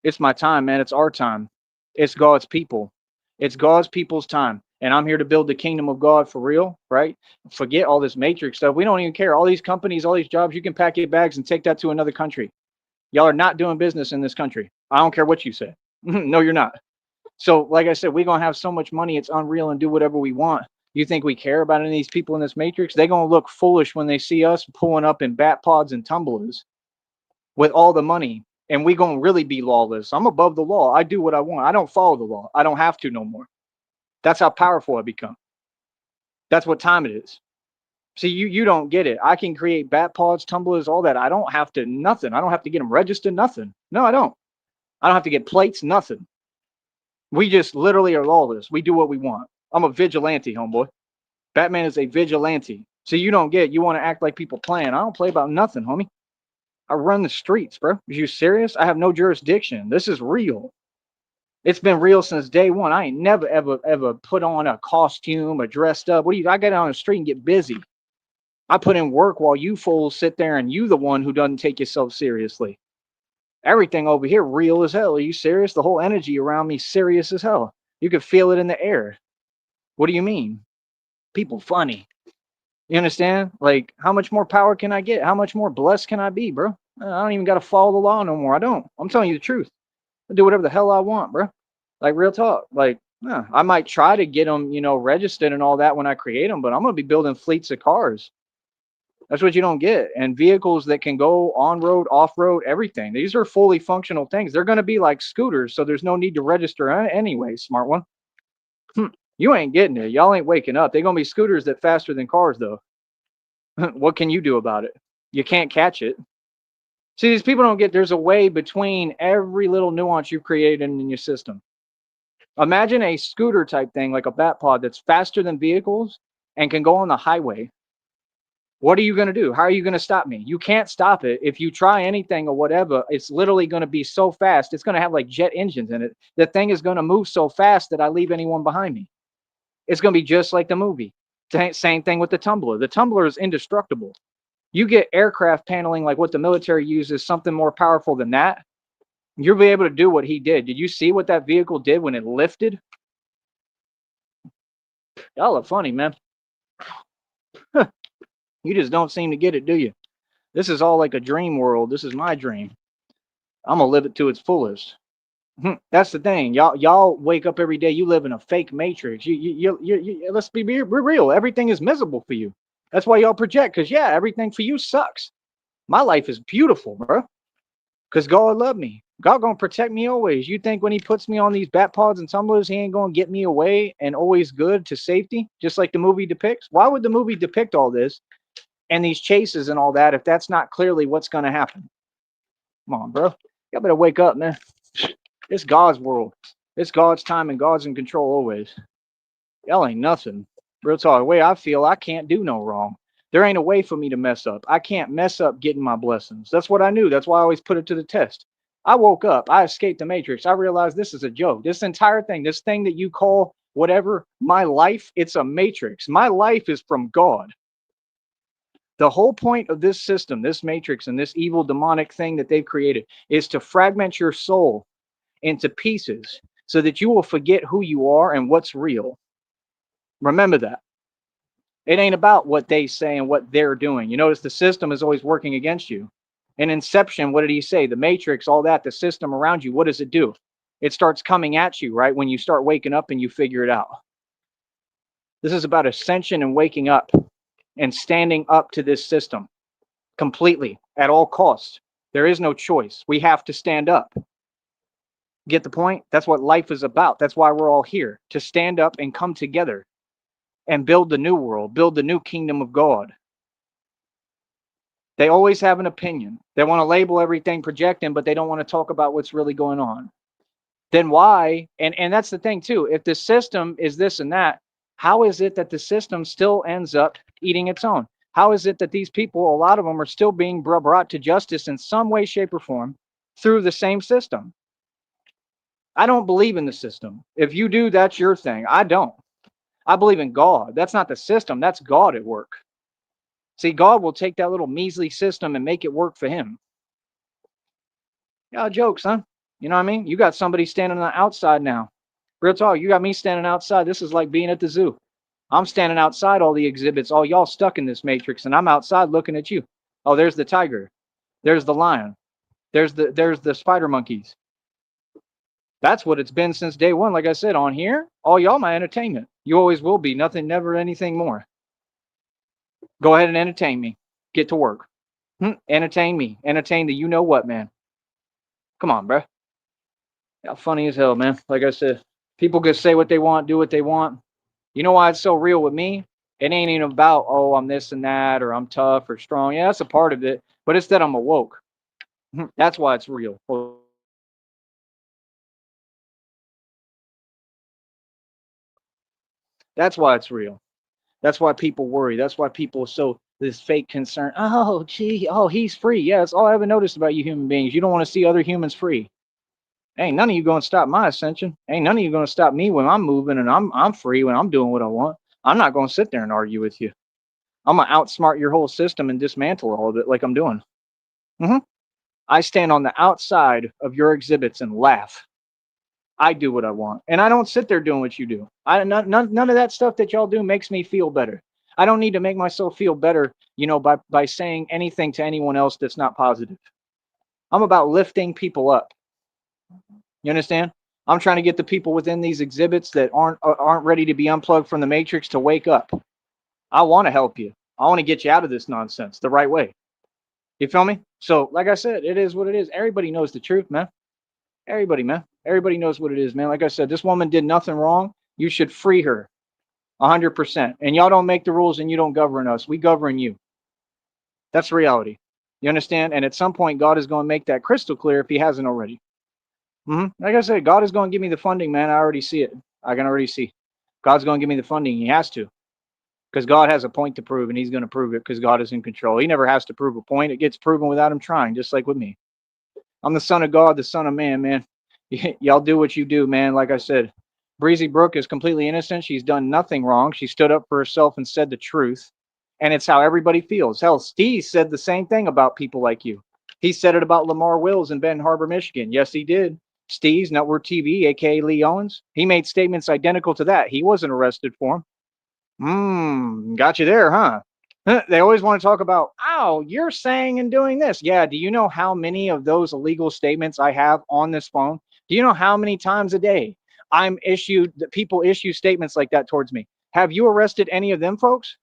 It's my time, man. It's our time. It's God's people. It's God's people's time. And I'm here to build the kingdom of God for real, right? Forget all this matrix stuff. We don't even care. All these companies, all these jobs, you can pack your bags and take that to another country. Y'all are not doing business in this country. I don't care what you say. No, you're not. So, like I said, we're going to have so much money, it's unreal, and do whatever we want. You think we care about any of these people in this matrix? They're going to look foolish when they see us pulling up in bat pods and tumblers with all the money. And we going to really be lawless. I'm above the law. I do what I want. I don't follow the law. I don't have to no more. That's how powerful I become. That's what time it is. See, you don't get it. I can create bat pods, tumblers, all that. I don't have to nothing. I don't have to get them registered, nothing. No, I don't. I don't have to get plates, nothing. We just literally are lawless. We do what we want. I'm a vigilante, homeboy. Batman is a vigilante. So you don't get it. You want to act like people playing. I don't play about nothing, homie. I run the streets, bro. Are you serious? I have no jurisdiction. This is real. It's been real since day one. I ain't never, ever put on a costume or dressed up. What do you, I get on the street and get busy. I put in work while you fools sit there and you the one who doesn't take yourself seriously. Everything over here real as hell. Are you serious? The whole energy around me serious as hell. You could feel it in the air. What do you mean? People funny. You understand? Like, how much more power can I get? How much more blessed can I be, bro? I don't even got to follow the law no more. I don't. I'm telling you the truth. I do whatever the hell I want, bro. Like, real talk. Like, I might try to get them, registered and all that when I create them, but I'm going to be building fleets of cars. That's what you don't get. And vehicles that can go on road, off road, everything. These are fully functional things. They're going to be like scooters, so there's no need to register anyway, smart one. You ain't getting it. Y'all ain't waking up. They're going to be scooters that faster than cars, though. What can you do about it? You can't catch it. See, these people don't get there's a way between every little nuance you've created in your system. Imagine a scooter type thing like a bat pod that's faster than vehicles and can go on the highway. What are you going to do? How are you going to stop me? You can't stop it. If you try anything or whatever, it's literally going to be so fast. It's going to have like jet engines in it. The thing is going to move so fast that I leave anyone behind me. It's going to be just like the movie. Same thing with the tumbler. The tumbler is indestructible. You get aircraft paneling like what the military uses, something more powerful than that, you'll be able to do what he did. Did you see what that vehicle did when it lifted? Y'all are funny, man. You just don't seem to get it, do you? This is all like a dream world. This is my dream. I'm gonna live it to its fullest. That's the thing. Y'all wake up every day. You live in a fake matrix. Let's be real. Everything is miserable for you. That's why y'all project. Cause yeah, everything for you sucks. My life is beautiful, bro. Cause God love me. God gonna protect me always. You think when He puts me on these bat pods and tumblers, He ain't gonna get me away and always good to safety, just like the movie depicts? Why would the movie depict all this and these chases and all that if that's not clearly what's gonna happen? Come on, bro. Y'all better wake up, man. It's God's world. It's God's time and God's in control always. Y'all ain't nothing. Real talk. The way I feel, I can't do no wrong. There ain't a way for me to mess up. I can't mess up getting my blessings. That's what I knew. That's why I always put it to the test. I woke up. I escaped the matrix. I realized this is a joke. This entire thing, this thing that you call whatever, my life, it's a matrix. My life is from God. The whole point of this system, this matrix, and this evil demonic thing that they've created is to fragment your soul into pieces so that you will forget who you are and what's real. Remember that. It ain't about what they say and what they're doing. You notice the system is always working against you. In Inception, what did he say? The Matrix, all that, the system around you, what does it do? It starts coming at you, right? When you start waking up and you figure it out. This is about ascension and waking up and standing up to this system completely at all costs. There is no choice. We have to stand up. Get the point? That's what life is about. That's why we're all here, to stand up and come together and build the new world, build the new kingdom of God. They always have an opinion. They want to label everything projecting, but they don't want to talk about what's really going on. Then why? And that's the thing too. If the system is this and that, how is it that the system still ends up eating its own? How is it that these people, a lot of them, are still being brought to justice in some way, shape, or form through the same system? I don't believe in the system. If you do, that's your thing. I don't. I believe in God. That's not the system. That's God at work. See, God will take that little measly system and make it work for him. Yeah, jokes, huh? You know what I mean? You got somebody standing on the outside now. Real talk, you got me standing outside. This is like being at the zoo. I'm standing outside all the exhibits, all y'all stuck in this matrix, and I'm outside looking at you. Oh, there's the tiger. There's the lion. There's the spider monkeys. That's what it's been since day one. Like I said, on here, all y'all my entertainment. You always will be. Nothing, never anything more. Go ahead and entertain me. Get to work. Entertain me. Entertain the you know what, man. Come on, bro. Yeah, funny as hell, man. Like I said, people can say what they want, do what they want. You know why it's so real with me? It ain't even about, oh, I'm this and that, or I'm tough or strong. Yeah, that's a part of it. But it's that I'm awoke. That's why it's real. That's why it's real. That's why people worry. That's why people are so this fake concern. Oh, gee, oh, he's free. Yeah, that's all I ever noticed about you human beings. You don't want to see other humans free. Ain't none of you going to stop my ascension. Ain't none of you going to stop me when I'm moving and I'm free when I'm doing what I want. I'm not going to sit there and argue with you. I'm gonna outsmart your whole system and dismantle all of it like I'm doing. hmm I stand on the outside of your exhibits and laugh. I do what I want, and I don't sit there doing what you do. None of that stuff that y'all do makes me feel better. I don't need to make myself feel better, by saying anything to anyone else that's not positive. I'm about lifting people up. You understand? I'm trying to get the people within these exhibits that aren't ready to be unplugged from the matrix to wake up. I want to help you. I want to get you out of this nonsense the right way. You feel me? So, like I said, it is what it is. Everybody knows the truth, man. Everybody, man. Everybody knows what it is, man. Like I said, this woman did nothing wrong. You should free her 100%. And y'all don't make the rules and you don't govern us. We govern you. That's reality. You understand? And at some point, God is going to make that crystal clear if he hasn't already. Like I said, God is going to give me the funding, man. I already see it. I can already see. God's going to give me the funding. He has to. because God has a point to prove, and he's going to prove it because God is in control. He never has to prove a point. It gets proven without him trying, just like with me. I'm the son of God, the son of man, man. Y'all do what you do, man. Like I said, Breezy Brooke is completely innocent. She's done nothing wrong. She stood up for herself and said the truth. And it's how everybody feels. Hell, Steve said the same thing about people like you. He said it about Lamar Wills in Benton Harbor, Michigan. Yes, he did. Steve's Network TV, aka Lee Owens. He made statements identical to that. He wasn't arrested for them. Got you there, huh? They always want to talk about, oh, you're saying and doing this. Yeah, do you know how many of those illegal statements I have on this phone? Do you know how many times a day that people issue statements like that towards me? Have you arrested any of them folks?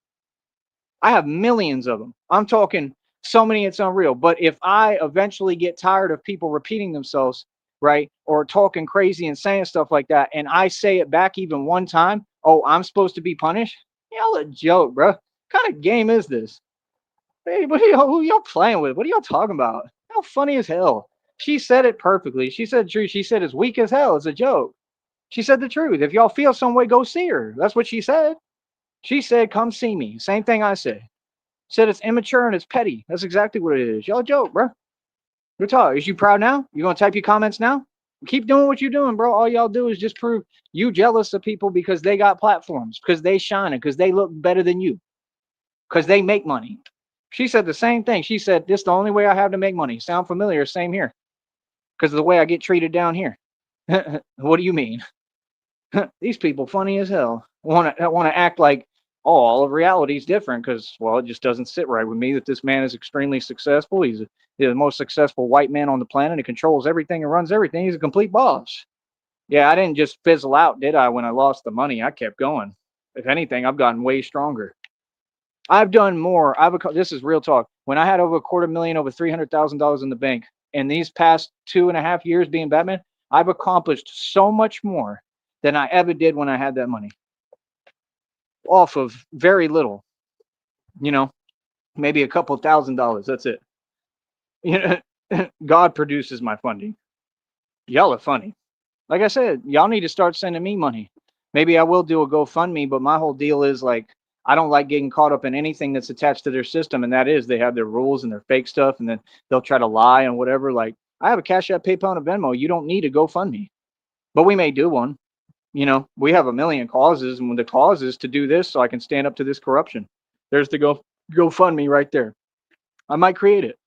I have millions of them. I'm talking so many, it's unreal. But if I eventually get tired of people repeating themselves, right, or talking crazy and saying stuff like that, and I say it back even one time, oh, I'm supposed to be punished? Y'all a joke, bro. What kind of game is this? Hey, who y'all playing with? What are y'all talking about? How funny as hell. She said it perfectly. She said the truth. She said it's weak as hell. It's a joke. She said the truth. If y'all feel some way, go see her. That's what she said. She said, come see me. Same thing I said. Said it's immature and it's petty. That's exactly what it is. Y'all joke, bro. Good talk. Is you proud now? You gonna type your comments now? Keep doing what you're doing, bro. All y'all do is just prove you jealous of people because they got platforms, because they shining, because they look better than you, because they make money. She said the same thing. She said, this is the only way I have to make money. Sound familiar? Same here. Because of the way I get treated down here. What do you mean? These people funny as hell. Want to act like, oh, all of reality is different because, well, it just doesn't sit right with me that this man is extremely successful. He's the most successful white man on the planet. He controls everything and runs everything. He's a complete boss. Yeah, I didn't just fizzle out, did I, when I lost the money? I kept going. If anything, I've gotten way stronger. I've done more. This is real talk. When I had over $250,000, over $300,000 in the bank, in these past 2.5 years being Batman, I've accomplished so much more than I ever did when I had that money. Off of very little, maybe a couple $1,000. That's it. God produces my funding. Y'all are funny. Like I said, y'all need to start sending me money. Maybe I will do a GoFundMe, but my whole deal is like, I don't like getting caught up in anything that's attached to their system. And that is they have their rules and their fake stuff, and then they'll try to lie and whatever. Like, I have a Cash App, PayPal, and a Venmo. You don't need a GoFundMe, but we may do one. We have a million causes, and the cause is to do this so I can stand up to this corruption. There's the GoFundMe right there. I might create it.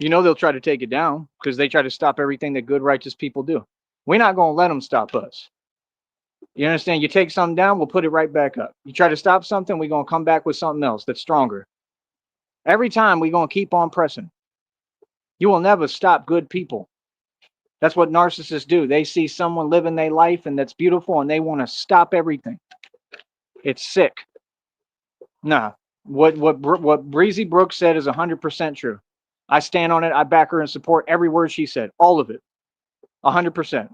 They'll try to take it down because they try to stop everything that good, righteous people do. We're not going to let them stop us. You understand? You take something down, we'll put it right back up. You try to stop something, we're going to come back with something else that's stronger. Every time we're going to keep on pressing. You will never stop good people. That's what narcissists do. They see someone living their life and that's beautiful and they want to stop everything. It's sick. Nah. What Breezy Brooke said is 100% true. I stand on it. I back her and support every word she said. All of it. 100%.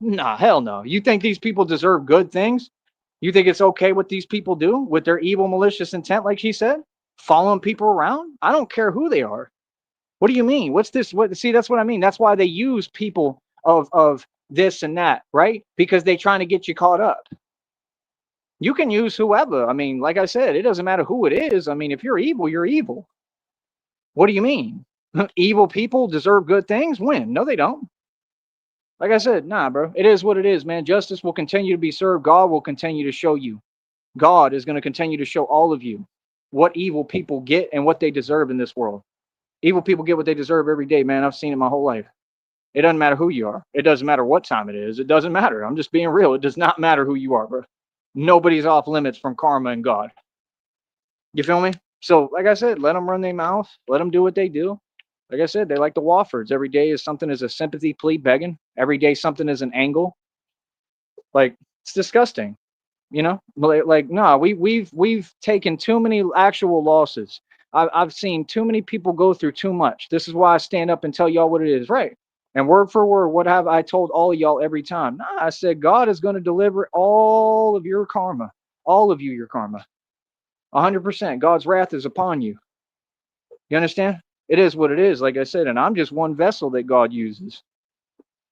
Nah, hell no. You think these people deserve good things? You think it's okay what these people do with their evil, malicious intent, like she said? Following people around? I don't care who they are. What do you mean? What's this? See, that's what I mean. That's why they use people of this and that, right? Because they're trying to get you caught up. You can use whoever. I mean, like I said, it doesn't matter who it is. I mean, if you're evil, you're evil. What do you mean? Evil people deserve good things? When? No, they don't. Like I said, nah, bro. It is what it is, man. Justice will continue to be served. God will continue to show you. God is going to continue to show all of you what evil people get and what they deserve in this world. Evil people get what they deserve every day, man. I've seen it my whole life. It doesn't matter who you are. It doesn't matter what time it is. It doesn't matter. I'm just being real. It does not matter who you are, bro. Nobody's off limits from karma and God. You feel me? So, like I said, let them run their mouth. Let them do what they do. Like I said, they like the Woffords. Every day is something as a sympathy plea begging. Every day something is an angle. Like, it's disgusting. Like no, we've taken too many actual losses. I've seen too many people go through too much. This is why I stand up and tell y'all what it is, right? And word for word, what have I told all of y'all every time? Nah, I said God is going to deliver all of your karma, all of you your karma, 100%. God's wrath is upon you. You understand? It is what it is, like I said, and I'm just one vessel that God uses.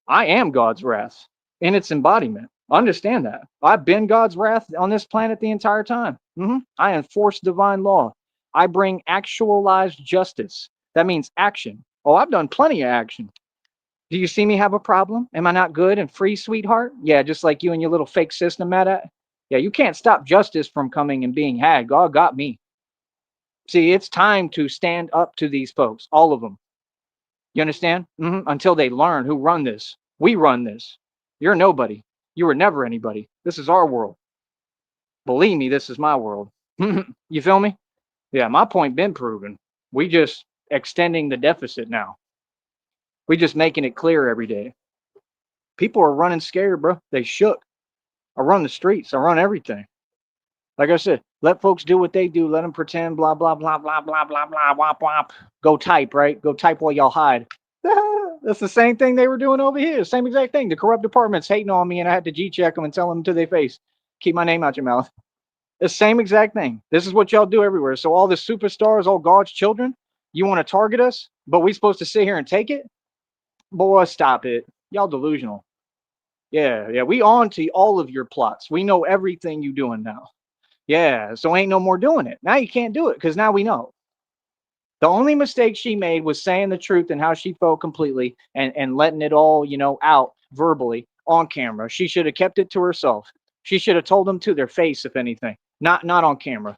I am God's wrath in its embodiment. Understand that. I've been God's wrath on this planet the entire time. I enforce divine law. I bring actualized justice. That means action. Oh, I've done plenty of action. Do you see me have a problem? Am I not good and free, sweetheart? Yeah, just like you and your little fake system, Matt. Yeah, you can't stop justice from coming and being had. God got me. See, it's time to stand up to these folks, all of them. You understand? Until they learn who run this. We run this. You're nobody. You were never anybody. This is our world. Believe me, this is my world. You feel me? Yeah, my point been proven. We just extending the deficit now. We just making it clear every day. People are running scared, bro. They shook. I run the streets. I run everything. Like I said, let folks do what they do. Let them pretend, blah, blah, blah, blah, blah, blah, blah, wop, wop. Go type, right? Go type while y'all hide. That's the same thing they were doing over here. Same exact thing. The corrupt department's hating on me, and I had to G check them and tell them to their face, keep my name out your mouth. The same exact thing. This is what y'all do everywhere. So all the superstars, all God's children, you want to target us, but we supposed to sit here and take it? Boy, stop it. Y'all delusional. Yeah, yeah. We on to all of your plots. We know everything you doing now. Yeah, so ain't no more doing it. Now you can't do it because now we know. The only mistake she made was saying the truth and how she felt completely and letting it all, out verbally on camera. She should have kept it to herself. She should have told them to their face, if anything, not on camera.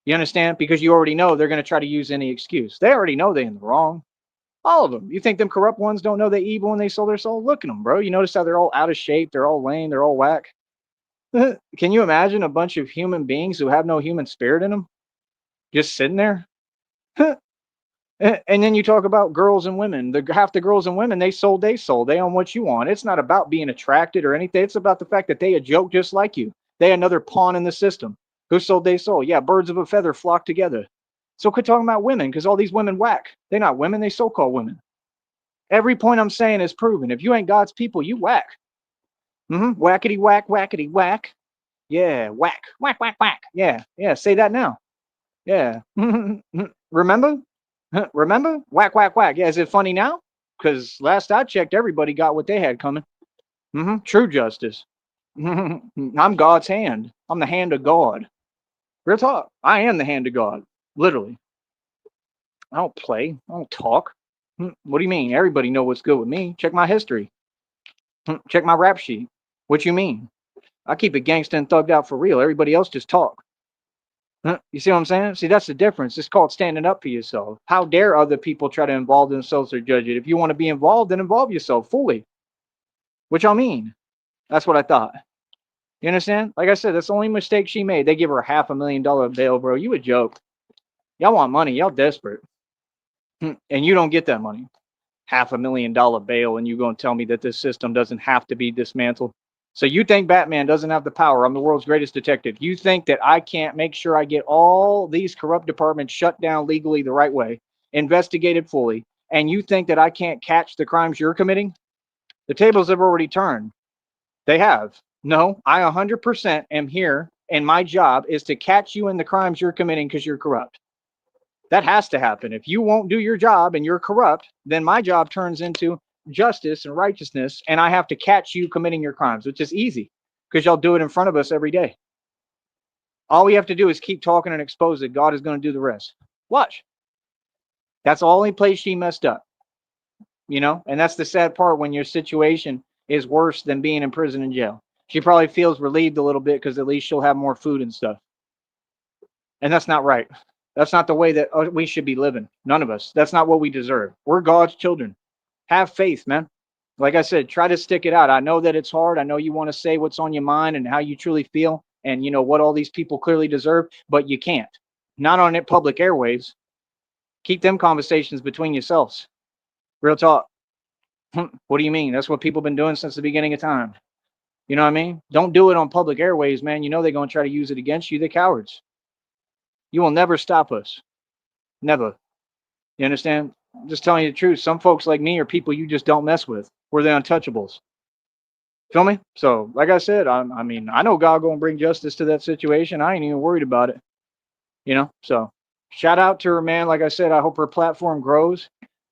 You understand? Because you already know they're going to try to use any excuse. They already know they're in the wrong. All of them. You think them corrupt ones don't know they evil when they sold their soul? Look at them, bro. You notice how they're all out of shape, they're all lame, they're all whack. Can you imagine a bunch of human beings who have no human spirit in them just sitting there? And then you talk about girls and women. Half the girls and women, they sold their soul. They own what you want. It's not about being attracted or anything. It's about the fact that they a joke just like you. They another pawn in the system. Who sold their soul? Yeah, birds of a feather flock together. So quit talking about women because all these women whack. They're not women. They so-called women. Every point I'm saying is proven. If you ain't God's people, you whack. Whackety whack, whackety whack. Yeah, whack, whack, whack, whack. Yeah, yeah. Say that now. Yeah. Remember? Remember? Whack, whack, whack. Yeah, is it funny now? Because last I checked, everybody got what they had coming. True justice. I'm God's hand. I'm the hand of God. Real talk. I am the hand of God. Literally. I don't play. I don't talk. What do you mean? Everybody know what's good with me. Check my history. Check my rap sheet. What you mean? I keep it gangsta and thugged out for real. Everybody else just talk. You see what I'm saying? See, that's the difference. It's called standing up for yourself. How dare other people try to involve themselves or judge it? If you want to be involved, then involve yourself fully. Which I mean, that's what I thought. You understand? Like I said, that's the only mistake she made. They give her a $500,000 bail, bro. You a joke. Y'all want money. Y'all desperate. And you don't get that money. $500,000 bail, and you going to tell me that this system doesn't have to be dismantled? So you think Batman doesn't have the power? I'm the world's greatest detective. You think that I can't make sure I get all these corrupt departments shut down legally the right way, investigated fully, and you think that I can't catch the crimes you're committing? The tables have already turned. They have. No, I 100% am here, and my job is to catch you in the crimes you're committing because you're corrupt. That has to happen. If you won't do your job and you're corrupt, then my job turns into justice and righteousness, and I have to catch you committing your crimes, which is easy because y'all do it in front of us every day. All we have to do is keep talking and expose it. God is going to do the rest. Watch. That's the only place she messed up, and that's the sad part when your situation is worse than being in prison and jail. She probably feels relieved a little bit because at least she'll have more food and stuff. And that's not right. That's not the way that we should be living. None of us. That's not what we deserve. We're God's children. Have faith, man. Like I said, try to stick it out. I know that it's hard. I know you want to say what's on your mind and how you truly feel and what all these people clearly deserve, but you can't. Not on it public airwaves. Keep them conversations between yourselves. Real talk. What do you mean? That's what people have been doing since the beginning of time. You know what I mean? Don't do it on public airwaves, man. You know they're going to try to use it against you. They're cowards. You will never stop us. Never. You understand? I'm just telling you the truth. Some folks like me are people you just don't mess with. We're the untouchables. Feel me? So, like I said, I mean, I know God gonna bring justice to that situation. I ain't even worried about it. So shout out to her, man. Like I said, I hope her platform grows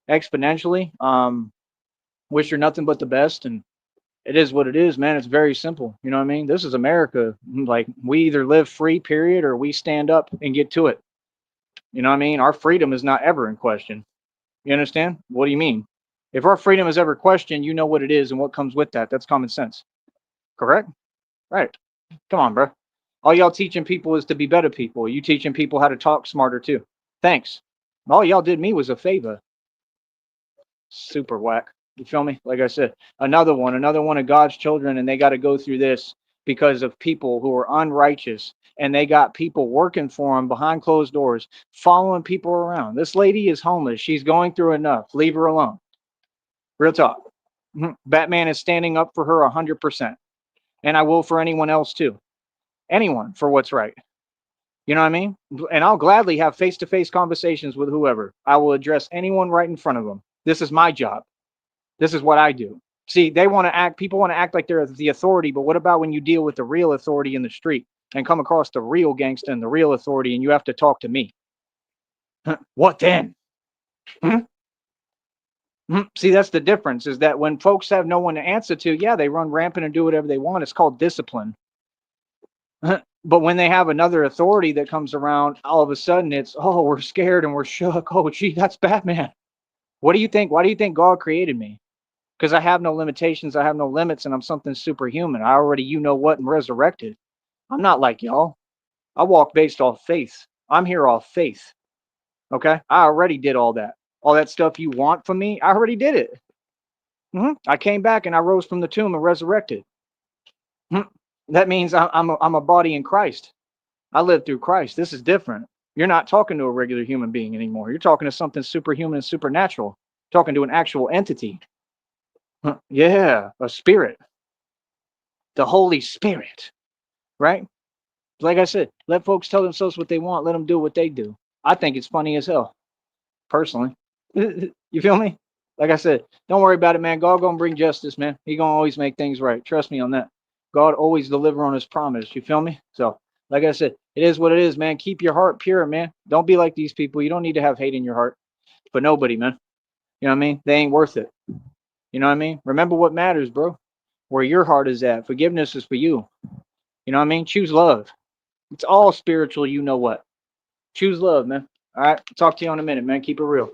exponentially. Wish her nothing but the best, and It is what it is, man. It's very simple. You know what I mean? This is America. Like, we either live free, period, or we stand up and get to it. You know what I mean? Our freedom is not ever in question. You understand? What do you mean? If our freedom is ever questioned, you know what it is and what comes with that. That's common sense. Correct? Right. Come on, bro. All y'all teaching people is to be better people. You teaching people how to talk smarter too. Thanks. All y'all did me was a favor. Super whack. You feel me? Like I said, another one of God's children, and they got to go through this because of people who are unrighteous, and they got people working for them behind closed doors, following people around. This lady is homeless. She's going through enough. Leave her alone. Real talk. Batman is standing up for her 100%, and I will for anyone else too. Anyone for what's right. You know what I mean? And I'll gladly have face to face conversations with whoever. I will address anyone right in front of them. This is my job. This is what I do. See, people want to act like they're the authority, but what about when you deal with the real authority in the street and come across the real gangster and the real authority and you have to talk to me? What then? Hmm? See, that's the difference is that when folks have no one to answer to, yeah, they run rampant and do whatever they want. It's called discipline. But when they have another authority that comes around, all of a sudden it's, oh, we're scared and we're shook. Oh, gee, that's Batman. What do you think? Why do you think God created me? Because I have no limitations, I have no limits, and I'm something superhuman. I already, you know what, and resurrected. I'm not like y'all. I walk based off faith. I'm here off faith. Okay, I already did all that. All that stuff you want from me, I already did it. I came back and I rose from the tomb and resurrected. Mhm. That means I'm a body in Christ. I live through Christ. This is different. You're not talking to a regular human being anymore. You're talking to something superhuman and supernatural. Talking to an actual entity. Yeah, a spirit. The Holy Spirit, right? Like I said, let folks tell themselves what they want. Let them do what they do. I think it's funny as hell, personally. You feel me? Like I said, don't worry about it, man. God gonna bring justice, man. He gonna always make things right. Trust me on that. God always deliver on his promise. You feel me? So, like I said, it is what it is, man. Keep your heart pure, man. Don't be like these people. You don't need to have hate in your heart for nobody, man. You know what I mean? They ain't worth it. You know what I mean? Remember what matters, bro. Where your heart is at. Forgiveness is for you. You know what I mean? Choose love. It's all spiritual, you know what. Choose love, man. All right. Talk to you in a minute, man. Keep it real.